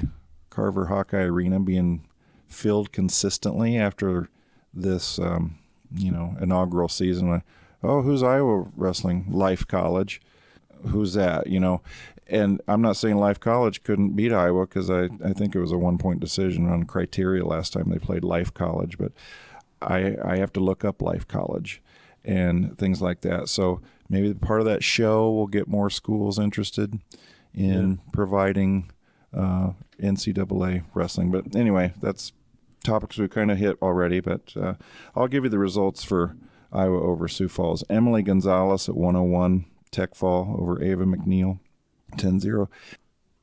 Carver Hawkeye Arena being filled consistently after this, inaugural season. Who's Iowa wrestling? Life College. Who's that? And I'm not saying Life College couldn't beat Iowa, because I think it was a 1-point decision on criteria last time they played Life College, but I have to look up Life College and things like that. So maybe part of that show will get more schools interested in providing NCAA wrestling. But anyway, that's topics we kind of hit already, but I'll give you the results for Iowa over Sioux Falls. Emily Gonzalez at 101, Tech Fall over Ava McNeil, 10-0.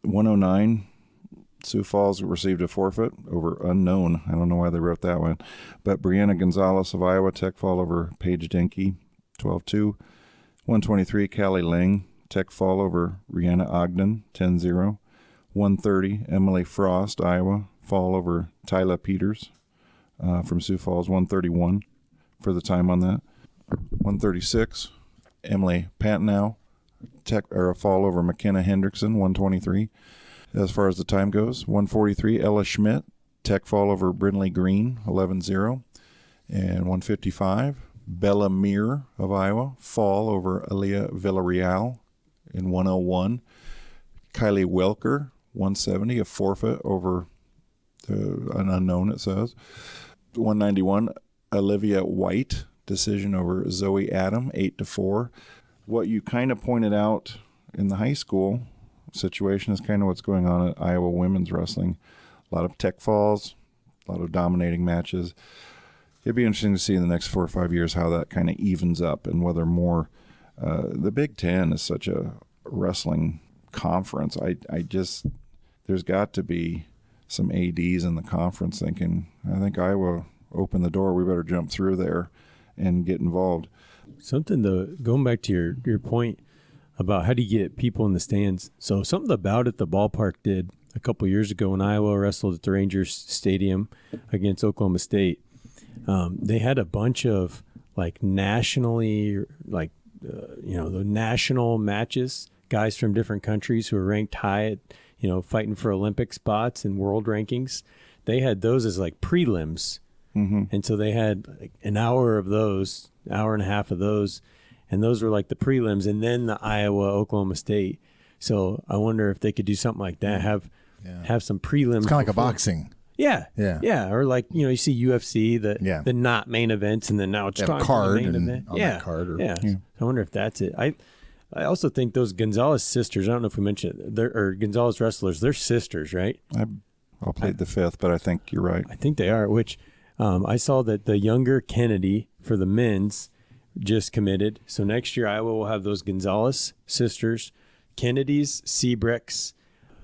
109, Sioux Falls received a forfeit over Unknown. I don't know why they wrote that one. But Brianna Gonzalez of Iowa, Tech Fall over Paige Denke, 12-2. 123, Callie Lang, Tech Fall over Rihanna Ogden, 10-0. 130, Emily Frost, Iowa, Fall over Tyla Peters from Sioux Falls, 131 for the time on that. 136, Emily Pantnow, Fall over McKenna Hendrickson, 123. As far as the time goes, 143, Ella Schmidt, Tech Fall over Brindley Green, 11-0. And 155, Bella Meir of Iowa, Fall over Aaliyah Villarreal in 101. Kylie Welker, 170, a forfeit over an Unknown, it says. 191, Olivia White, decision over Zoe Adam, 8-4. What you kind of pointed out in the high school situation is kind of what's going on at Iowa women's wrestling. A lot of Tech Falls, a lot of dominating matches. It'd be interesting to see in the next 4 or 5 years how that kind of evens up, and whether more the Big Ten is such a wrestling conference. I just, there's got to be some ADs in the conference thinking, I think Iowa opened the door, we better jump through there and get involved. Something going back to your point about how do you get people in the stands. So something about it the ballpark did a couple years ago when Iowa wrestled at the Rangers Stadium against Oklahoma State. They had a bunch of nationally, the national matches, guys from different countries who are ranked high at, fighting for Olympic spots and world rankings. They had those as prelims. Mm-hmm. And so they had an hour of those, hour and a half of those, and those were the prelims, and then the Iowa, Oklahoma State. So I wonder if they could do something like that, have some prelims. It's kind of like a boxing. Yeah. Or you see UFC, the not main events, and then now it's time for the main event. That card. So I wonder if that's it. I also think those Gonzalez sisters, I don't know if we mentioned it, or Gonzalez wrestlers, they're sisters, right? I'll plead the fifth, but I think you're right. I think they are, which I saw that the younger Kennedy for the men's just committed. So next year, Iowa will have those Gonzalez sisters Kennedy's, Seabrechts,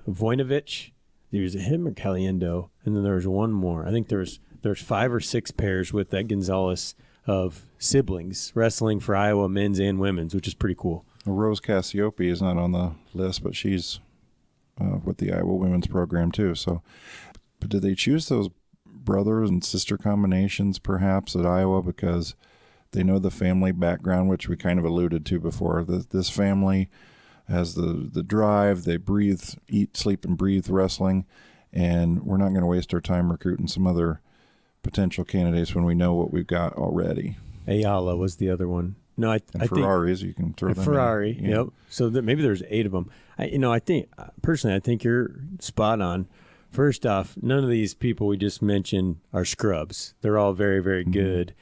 Voinovich. There's him or Caliendo, and then there was one more. I think there's 5 or 6 pairs with that Gonzalez of siblings wrestling for Iowa men's and women's, which is pretty cool. Rose Cassiope is not on the list, but she's with the Iowa women's program too. So, but did they choose those brother and sister combinations perhaps at Iowa because they know the family background, which we kind of alluded to before? This family has the drive. They breathe, eat, sleep, and breathe wrestling, and we're not going to waste our time recruiting some other potential candidates when we know what we've got already. Ayala was the other one. No, I Ferraris, think, you can throw them Ferrari, in. Yeah. yep. So maybe there's 8 of them. I think personally, I think you're spot on. First off, none of these people we just mentioned are scrubs. They're all very, very good.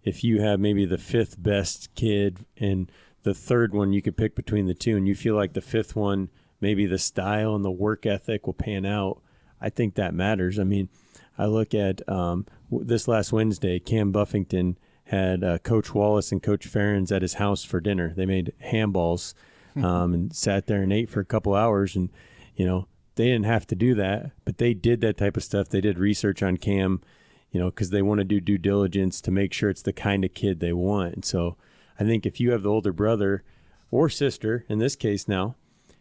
If you have maybe the 5th best kid and the 3rd one you could pick between the 2, and you feel like the 5th one, maybe the style and the work ethic will pan out, I think that matters. I mean, I look at this last Wednesday, Cam Buffington had Coach Wallace and Coach Ferens at his house for dinner. They made ham balls and sat there and ate for a couple hours. And, you know, they didn't have to do that, but they did that type of stuff. They did research on Cam, you know, because they want to do due diligence to make sure it's the kind of kid they want. And so I think if you have the older brother or sister, in this case now,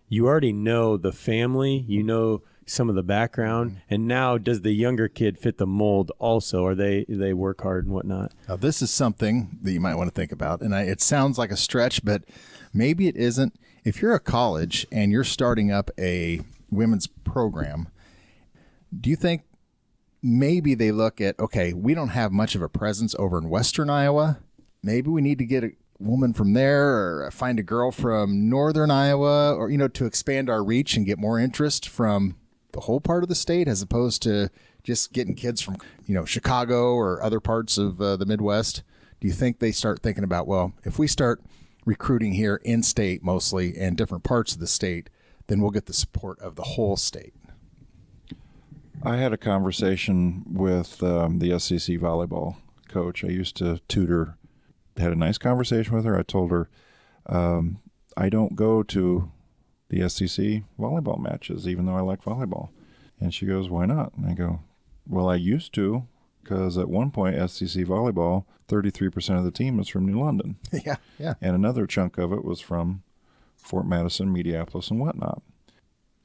you already know the family, you know some of the background, and now does the younger kid fit the mold also? Or they work hard and whatnot? Now, this is something that you might want to think about, and it sounds like a stretch, but maybe it isn't. If you're a college and you're starting up a women's program, do you think maybe they look at, okay, we don't have much of a presence over in Western Iowa. Maybe we need to get a woman from there or find a girl from Northern Iowa, or, you know, to expand our reach and get more interest from the whole part of the state as opposed to just getting kids from, you know, Chicago or other parts of the Midwest. Do you think they start thinking about, well, if we start recruiting here in state mostly and different parts of the state, then we'll get the support of the whole state? I had a conversation with the SEC volleyball coach. I used to tutor. Had a nice conversation with her. I told her I don't go to the SEC volleyball matches, even though I like volleyball. And she goes, why not? And I go, well, I used to, because at one point, SEC volleyball, 33% of the team was from New London. Yeah. And another chunk of it was from Fort Madison, Mediapolis, and whatnot.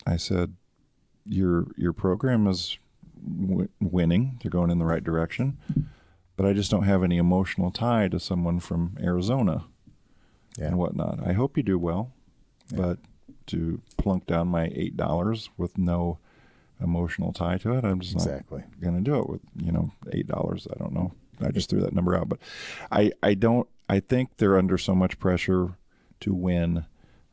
I said, your program is winning. They're going in the right direction. But I just don't have any emotional tie to someone from Arizona and whatnot. I hope you do well, but to plunk down my $8 with no emotional tie to it, I'm just not going to do it with, you know, $8. I don't know. I just threw that number out. But I think they're under so much pressure to win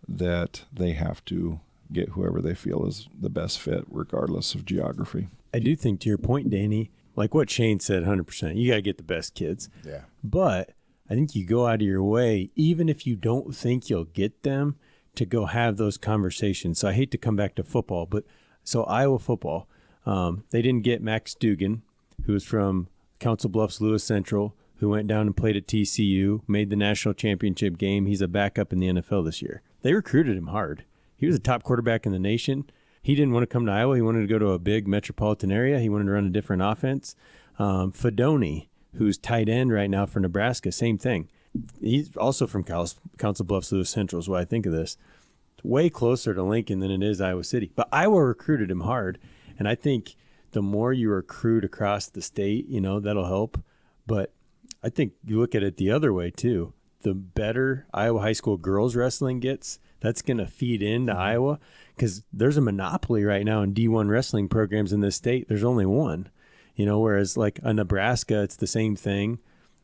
that they have to get whoever they feel is the best fit, regardless of geography. I do think, to your point, Danny, like what Shane said, 100%, you got to get the best kids. Yeah. But I think you go out of your way, even if you don't think you'll get them, to go have those conversations. So I hate to come back to football, but so Iowa football, they didn't get Max Dugan, who was from Council Bluffs Lewis Central, who went down and played at TCU, made the national championship game. He's a backup in the NFL this year. They recruited him hard. He was a top quarterback in the nation. He didn't want to come to Iowa. He wanted to go to a big metropolitan area. He wanted to run a different offense. Fedoni, who's tight end right now for Nebraska, same thing. He's also from Council Bluffs Lewis Central is what I think of this. It's way closer to Lincoln than it is Iowa City. But Iowa recruited him hard. And I think the more you recruit across the state, you know, that'll help. But I think you look at it the other way, too. The better Iowa high school girls wrestling gets, that's going to feed into Iowa, because there's a monopoly right now in D1 wrestling programs in this state. There's only one, you know, whereas like a Nebraska, it's the same thing.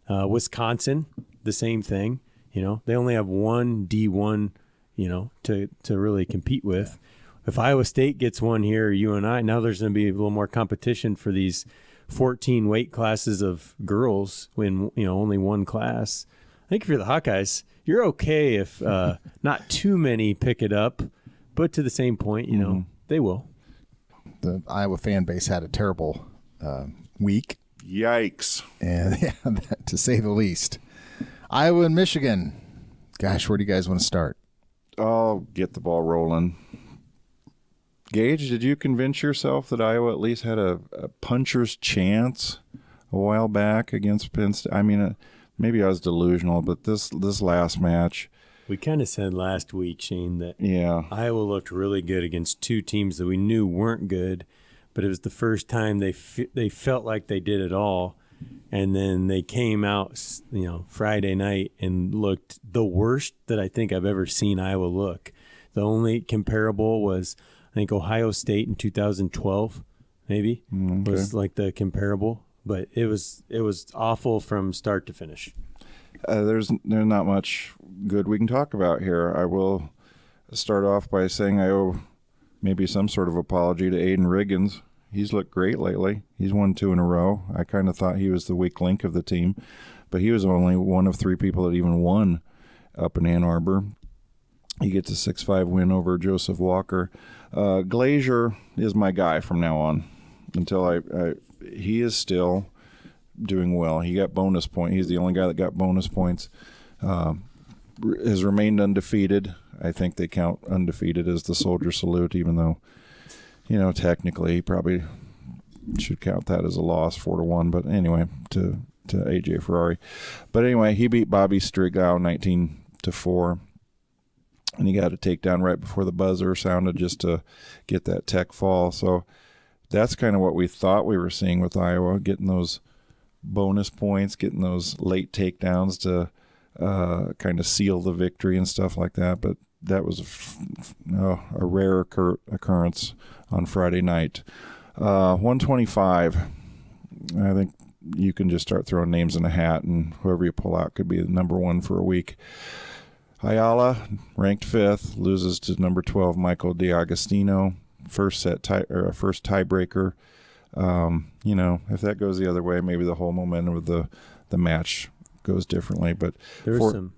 Wisconsin, the same thing. You know, they only have one D1, you know, to really compete with. If Iowa State gets one here, or UNI, now there's going to be a little more competition for these 14 weight classes of girls when, you know, only one class. I think if you're the Hawkeyes, you're okay if not too many pick it up, but to the same point, you know, they will. The Iowa fan base had a terrible week. Yikes. And yeah, to say the least. Iowa and Michigan. Gosh, where do you guys want to start? I'll get the ball rolling. Gage, did you convince yourself that Iowa at least had a puncher's chance a while back against Penn State? I mean, maybe I was delusional, but this last match. We kind of said last week, Shane, that Yeah. Iowa looked really good against two teams that we knew weren't good, but it was the first time they felt like they did it all. And then they came out, Friday night and looked the worst that I think I've ever seen Iowa look. The only comparable was, I think, Ohio State in 2012, maybe, was like the comparable. But it was awful from start to finish. There's not much good we can talk about here. I will start off by saying I owe maybe some sort of apology to Aiden Riggins. He's looked great lately. He's won 2 in a row. I kind of thought he was the weak link of the team, but he was only one of 3 people that even won up in Ann Arbor. He gets a 6-5 win over Joseph Walker. Glazier is my guy from now on until he is still doing well. He got bonus point. He's the only guy that got bonus points. Has remained undefeated. I think they count undefeated as the soldier salute, even though, technically he probably should count that as a loss, 4-1. But anyway, to AJ Ferrari. But anyway, he beat Bobby Strigow 19-4. And he got a takedown right before the buzzer sounded just to get that tech fall. So that's kind of what we thought we were seeing with Iowa, getting those bonus points, getting those late takedowns to kind of seal the victory and stuff like that. But that was a rare occurrence on Friday night. 125, I think you can just start throwing names in a hat, and whoever you pull out could be the number 1 for a week. Ayala, ranked 5th, loses to number 12, Michael DiAgostino. First tiebreaker. If that goes the other way, maybe the whole momentum of the match goes differently. But there's some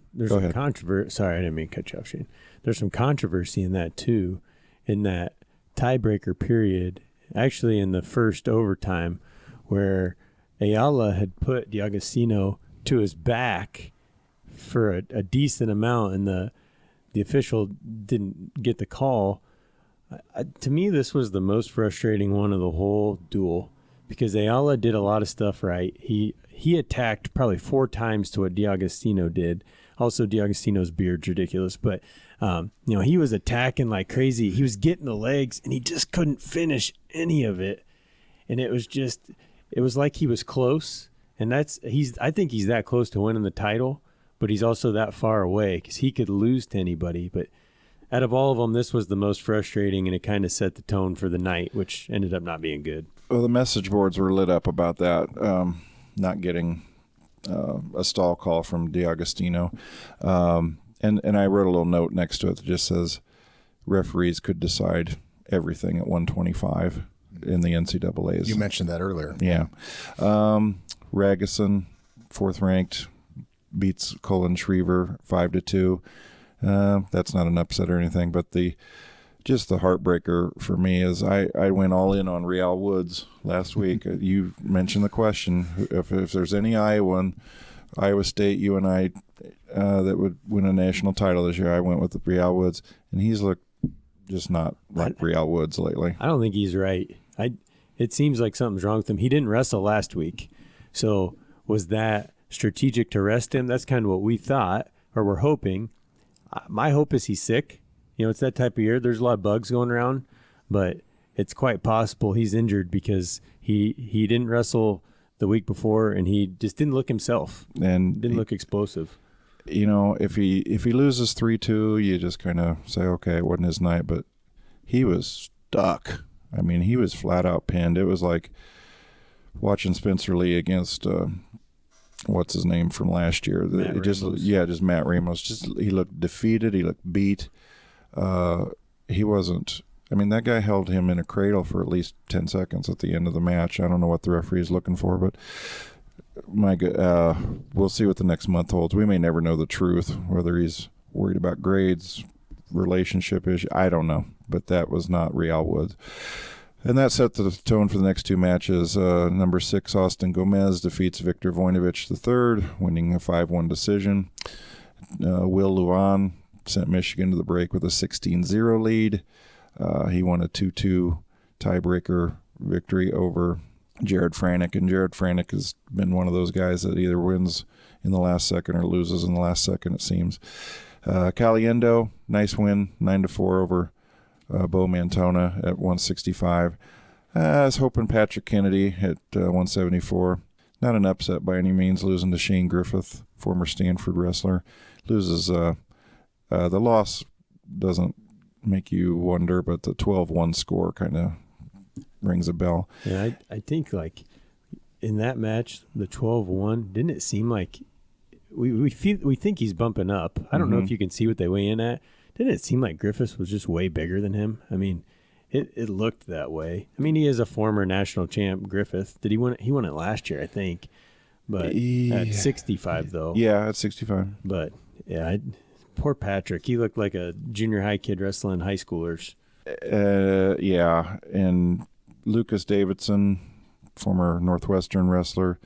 controversy. Sorry, I didn't mean to cut you off, Shane. There's some controversy in that too, in that tiebreaker period. Actually, in the first overtime, where Ayala had put DiAgostino to his back for a decent amount, and the official didn't get the call. To me, this was the most frustrating one of the whole duel, because Ayala did a lot of stuff right. He attacked probably 4 times to what DiAgostino did. Also, DiAgostino's beard's ridiculous, but he was attacking like crazy. He was getting the legs, and he just couldn't finish any of it. And it was like he was close, and I think he's that close to winning the title, but he's also that far away because he could lose to anybody. But out of all of them, this was the most frustrating, and it kind of set the tone for the night, which ended up not being good. Well, the message boards were lit up about that, not getting a stall call from DiAgostino. And I wrote a little note next to it that just says referees could decide everything at 125 in the NCAAs. You mentioned that earlier. Yeah. Ragusin, 4th ranked, beats Colin Schriever 5-2. That's not an upset or anything, but the heartbreaker for me is I went all in on Real Woods last week. You mentioned the question, if there's any Iowa State, UNI that would win a national title this year, I went with Real Woods, and he's looked just not like Real Woods lately. I don't think he's right. It seems like something's wrong with him. He didn't wrestle last week, so was that strategic to rest him? That's kind of what we thought, or we're hoping. My hope is he's sick. It's that type of year. There's a lot of bugs going around, but it's quite possible he's injured because he didn't wrestle the week before, and he just didn't look himself and didn't look explosive. If he loses 3-2, you just kind of say, okay, it wasn't his night, but he was stuck. I mean, he was flat out pinned. It was like watching Spencer Lee against what's his name from last year? Just Matt Ramos. He looked defeated. He looked beat. He wasn't. I mean, that guy held him in a cradle for at least 10 seconds at the end of the match. I don't know what the referee is looking for, but we'll see what the next month holds. We may never know the truth, whether he's worried about grades, relationship issue. I don't know, but that was not Real Woods. And that set the tone for the next 2 matches. Number 6, Austin Gomez defeats Victor Voinovich III, winning a 5-1 decision. Will Luan sent Michigan to the break with a 16-0 lead. He won a 2-2 tiebreaker victory over Jared Franick, and Jared Franick has been one of those guys that either wins in the last second or loses in the last second, it seems. Caliendo, nice win, 9-4 over Bo Mantona at 165. I was hoping Patrick Kennedy at 174. Not an upset by any means, losing to Shane Griffith, former Stanford wrestler. Loses. The loss doesn't make you wonder, but the 12-1 score kind of rings a bell. Yeah, I think like in that match, the 12-1, didn't it seem like we think he's bumping up. I don't know if you can see what they weigh in at. Didn't it seem like Griffiths was just way bigger than him? I mean, it looked that way. I mean, he is a former national champ, Griffith. Did he win it? He won it last year, I think. But at 65, though. Yeah, at 65. But, yeah, poor Patrick. He looked like a junior high kid wrestling high schoolers. Yeah, and Lucas Davidson, former Northwestern wrestler.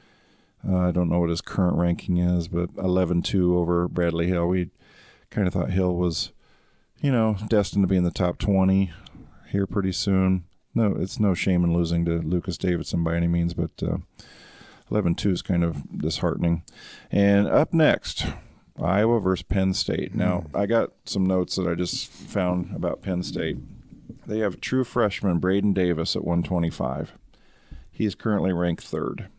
I don't know what his current ranking is, but 11-2 over Bradley Hill. We kind of thought Hill was, destined to be in the top 20 here pretty soon. No, it's no shame in losing to Lucas Davidson by any means, but 11-2 is kind of disheartening. And up next, Iowa versus Penn State. Now, I got some notes that I just found about Penn State. They have true freshman Braden Davis at 125. He is currently ranked third.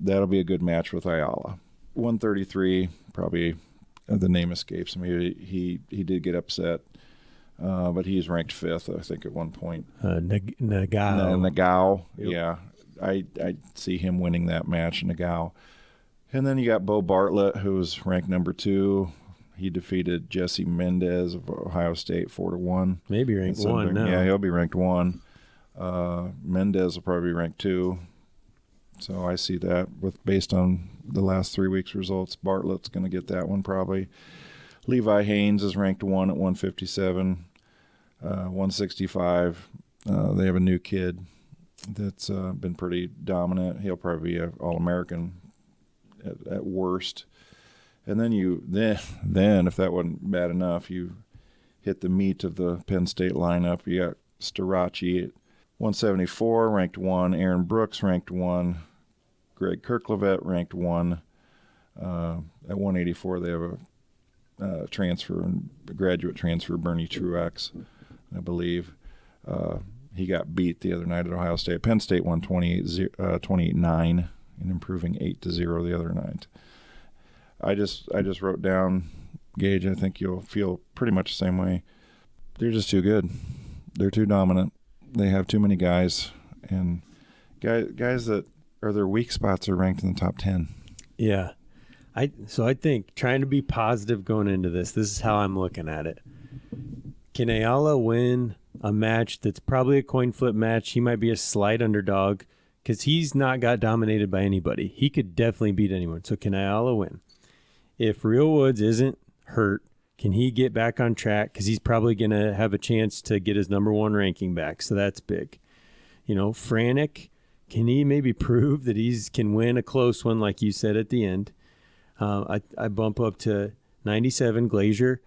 That'll be a good match with Ayala. 133, probably the name escapes me. He did get upset, but he's ranked fifth, I think, at one point. Nagao. Yep. Yeah. I see him winning that match, Nagao. And then you got Bo Bartlett, who's ranked number 2. He defeated Jesse Mendez of Ohio State 4-1. Maybe ranked 1 now. Yeah, he'll be ranked 1. Mendez will probably be ranked 2. So I see that based on the last 3 weeks' results. Bartlett's going to get that one probably. Levi Haynes is ranked 1 at 157. 165. They have a new kid that's been pretty dominant. He'll probably be an All-American at worst. And then then if that wasn't bad enough, you hit the meat of the Penn State lineup. You got Starachi at 174, ranked 1. Aaron Brooks, ranked 1. Greg Kirklevet, ranked 1. At 184, they have a graduate transfer, Bernie Truax, I believe. He got beat the other night at Ohio State. Penn State won 28-9 and improving 8-0 the other night. I just wrote down, Gage, I think you'll feel pretty much the same way. They're just too good. They're too dominant. They have too many guys, and guys that are their weak spots are ranked in the top 10. Yeah. So I think trying to be positive going into this is how I'm looking at it. Can Ayala win a match that's probably a coin flip match? He might be a slight underdog because he's not got dominated by anybody. He could definitely beat anyone. So can Ayala win? If Real Woods isn't hurt, can he get back on track? Because he's probably going to have a chance to get his number 1 ranking back. So that's big. Franick, can he maybe prove that he can win a close one like you said at the end? I bump up to 97, Glazier.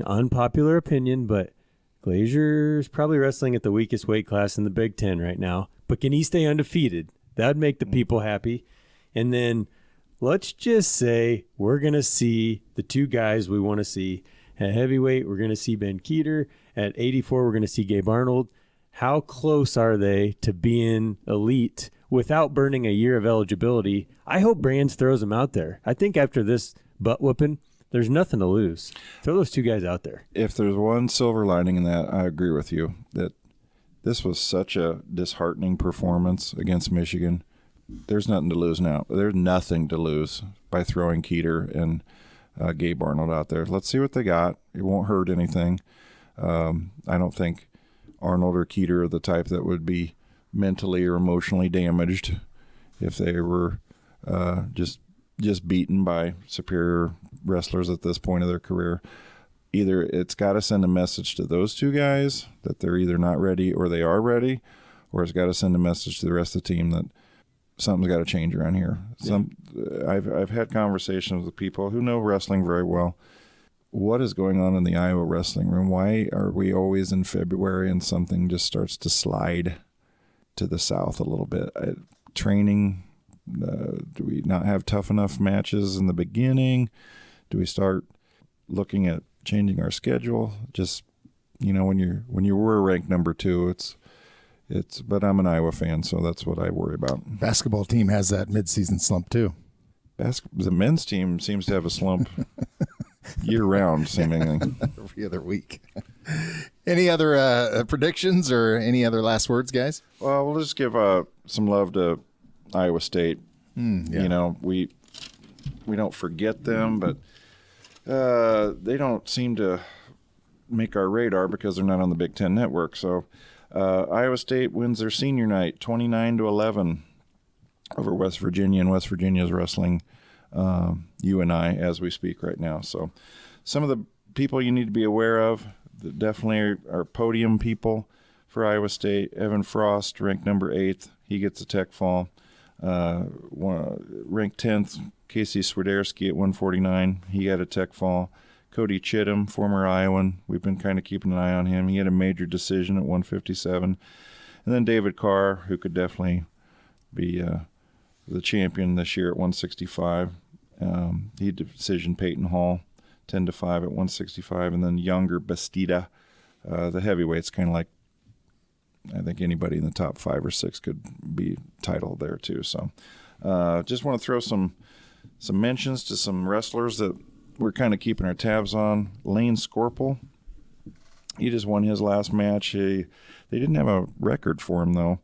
Unpopular opinion, but Glazier's probably wrestling at the weakest weight class in the Big Ten right now. But can he stay undefeated? That would make the people happy. And then let's just say we're going to see the 2 guys we want to see. At heavyweight, we're going to see Ben Keeter. At 84, we're going to see Gabe Arnold. How close are they to being elite without burning a year of eligibility? I hope Brands throws them out there. I think after this butt whooping, there's nothing to lose. Throw those 2 guys out there. If there's one silver lining in that, I agree with you that this was such a disheartening performance against Michigan. There's nothing to lose now. There's nothing to lose by throwing Keeter and Gabe Arnold out there. Let's see what they got. It won't hurt anything. I don't think Arnold or Keeter are the type that would be mentally or emotionally damaged if they were just beaten by superior wrestlers at this point of their career. Either it's got to send a message to those 2 guys that they're either not ready or they are ready, or it's got to send a message to the rest of the team that something's got to change around here. Yeah. I've had conversations with people who know wrestling very well. what is going on in the Iowa wrestling room? Why are we always in February and something just starts to slide to the south a little bit? Training, do we not have tough enough matches in the beginning? Do we start looking at changing our schedule? Just, when you were ranked number 2, but I'm an Iowa fan, so that's what I worry about. Basketball team has that midseason slump too. The men's team seems to have a slump year-round, seemingly. Every other week. Any other predictions or any other last words, guys? Well, we'll just give some love to Iowa State. Yeah. We don't forget them, but they don't seem to make our radar because they're not on the Big Ten Network. So Iowa State wins their senior night 29-11 over West Virginia, and West Virginia's wrestling UNI as we speak right now. So some of the people you need to be aware of that definitely are podium people for Iowa State. Evan Frost, ranked number 8th. He gets a tech fall. Ranked 10th, Casey Swiderski at 149. He had a tech fall. Cody Chittum, former Iowan. We've been kind of keeping an eye on him. He had a major decision at 157. And then David Carr, who could definitely be the champion this year at 165. He decision Peyton Hall, 10-5 at 165. And then younger Bastida, the heavyweight's kind of like, I think anybody in the top 5 or 6 could be titled there too. So just want to throw some mentions to some wrestlers that we're kind of keeping our tabs on. Lane Scorpel, he just won his last match. They didn't have a record for him, though,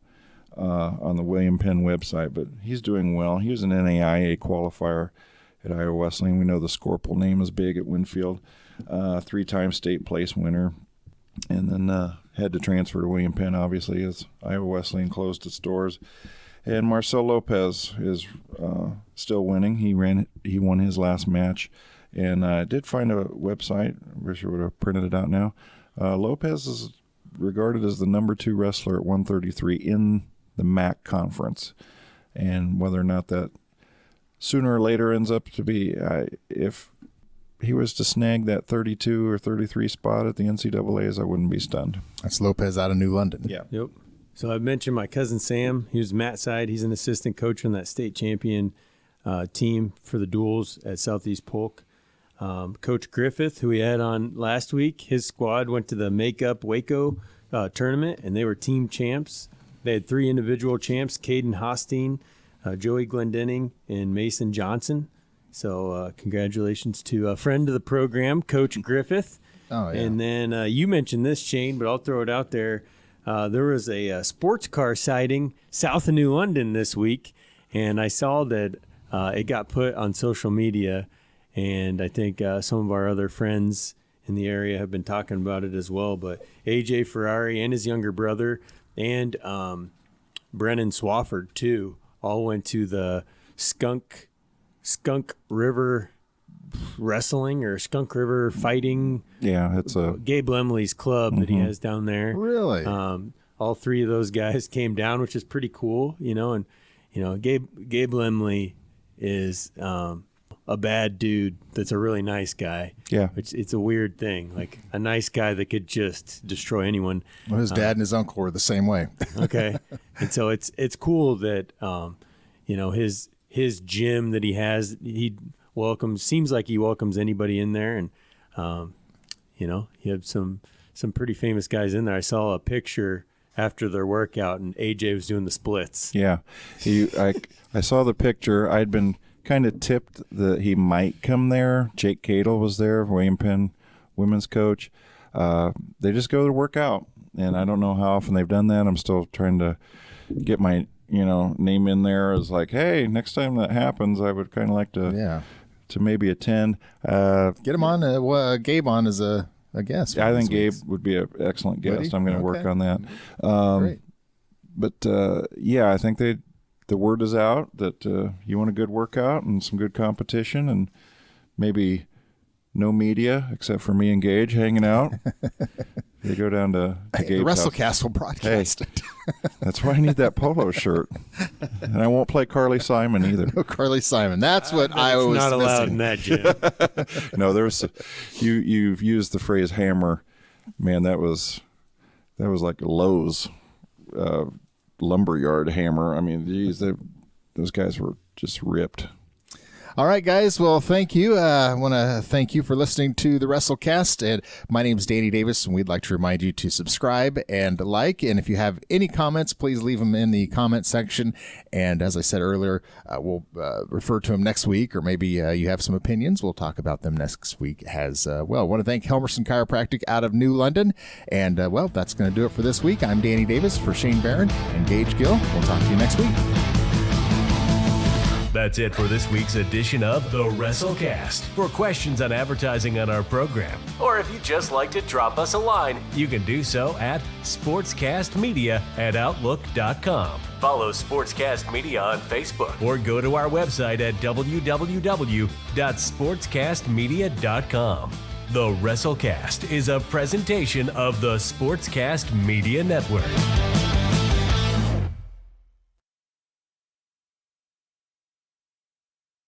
on the William Penn website, but he's doing well. He was an NAIA qualifier at Iowa Wrestling. We know the Scorpel name is big at Winfield. 3-time state place winner. And then had to transfer to William Penn, obviously, as Iowa Wesleyan closed its doors. And Marcel Lopez is still winning. He won his last match. And I did find a website. I wish I would have printed it out now. Lopez is regarded as the number 2 wrestler at 133 in the MAC conference. And whether or not that sooner or later ends up to be, if he was to snag that 32 or 33 spot at the NCAAs, I wouldn't be stunned. That's Lopez out of New London. Yeah. Yep. So I mentioned my cousin Sam. He was Matt's side. He's an assistant coach on that state champion team for the duels at Southeast Polk. Coach Griffith, who we had on last week, his squad went to the Makeup Waco tournament, and they were team champs. They had 3 individual champs, Caden Hostine, Joey Glendenning, and Mason Johnson. So congratulations to a friend of the program, Coach Griffith. Oh, yeah. And then you mentioned this, Shane, but I'll throw it out there. There was a sports car sighting south of New London this week, and I saw that it got put on social media, and I think some of our other friends in the area have been talking about it as well. But AJ Ferrari and his younger brother and Brennan Swafford, too, all went to the Skunk River Wrestling or Skunk River Fighting. Yeah, it's a Gabe Lemley's club that he has down there. Really? All 3 of those guys came down, which is pretty cool, and Gabe Lemley is a bad dude that's a really nice guy. Yeah. It's a weird thing, like a nice guy that could just destroy anyone. Well, his dad and his uncle were the same way. Okay. And so it's cool that his gym that he has, seems like he welcomes anybody in there, and he had some pretty famous guys in there. I saw a picture after their workout, and AJ was doing the splits. Yeah. I saw the picture. I'd been kind of tipped that he might come there. Jake Cadle was there, William Penn women's coach. They just go to work out, and I don't know how often they've done that. I'm still trying to get my name in there as like, hey, next time that happens, I would kind of like to maybe attend. Get him on, Gabe on as a guest. I think Gabe would be an excellent guest. I'm going to work on that. Great. But I think the word is out that you want a good workout and some good competition, and maybe no media except for me and Gage hanging out. They go down to The Gabe's WrestleCast house. will broadcast it. That's why I need that polo shirt. And I won't play Carly Simon either. No Carly Simon. That's what I was not allowed in missing. that gym. No, there's you've used the phrase hammer. Man, that was like a Lowe's lumberyard hammer. I mean, geez, those guys were just ripped. All right, guys. Well, thank you. I want to thank you for listening to the WrestleCast. And my name is Danny Davis, and we'd like to remind you to subscribe and like. And if you have any comments, please leave them in the comment section. And as I said earlier, we'll refer to them next week, or maybe you have some opinions. We'll talk about them next week as well. I want to thank Helmerson Chiropractic out of New London. And, well, that's going to do it for this week. I'm Danny Davis for Shane Barron and Gage Gill. We'll talk to you next week. That's it for this week's edition of the WrestleCast. For questions on advertising on our program, or if you'd just like to drop us a line, you can do so at sportscastmedia@outlook.com. Follow Sportscast Media on Facebook, or go to our website at www.sportscastmedia.com. The WrestleCast is a presentation of the Sportscast Media Network.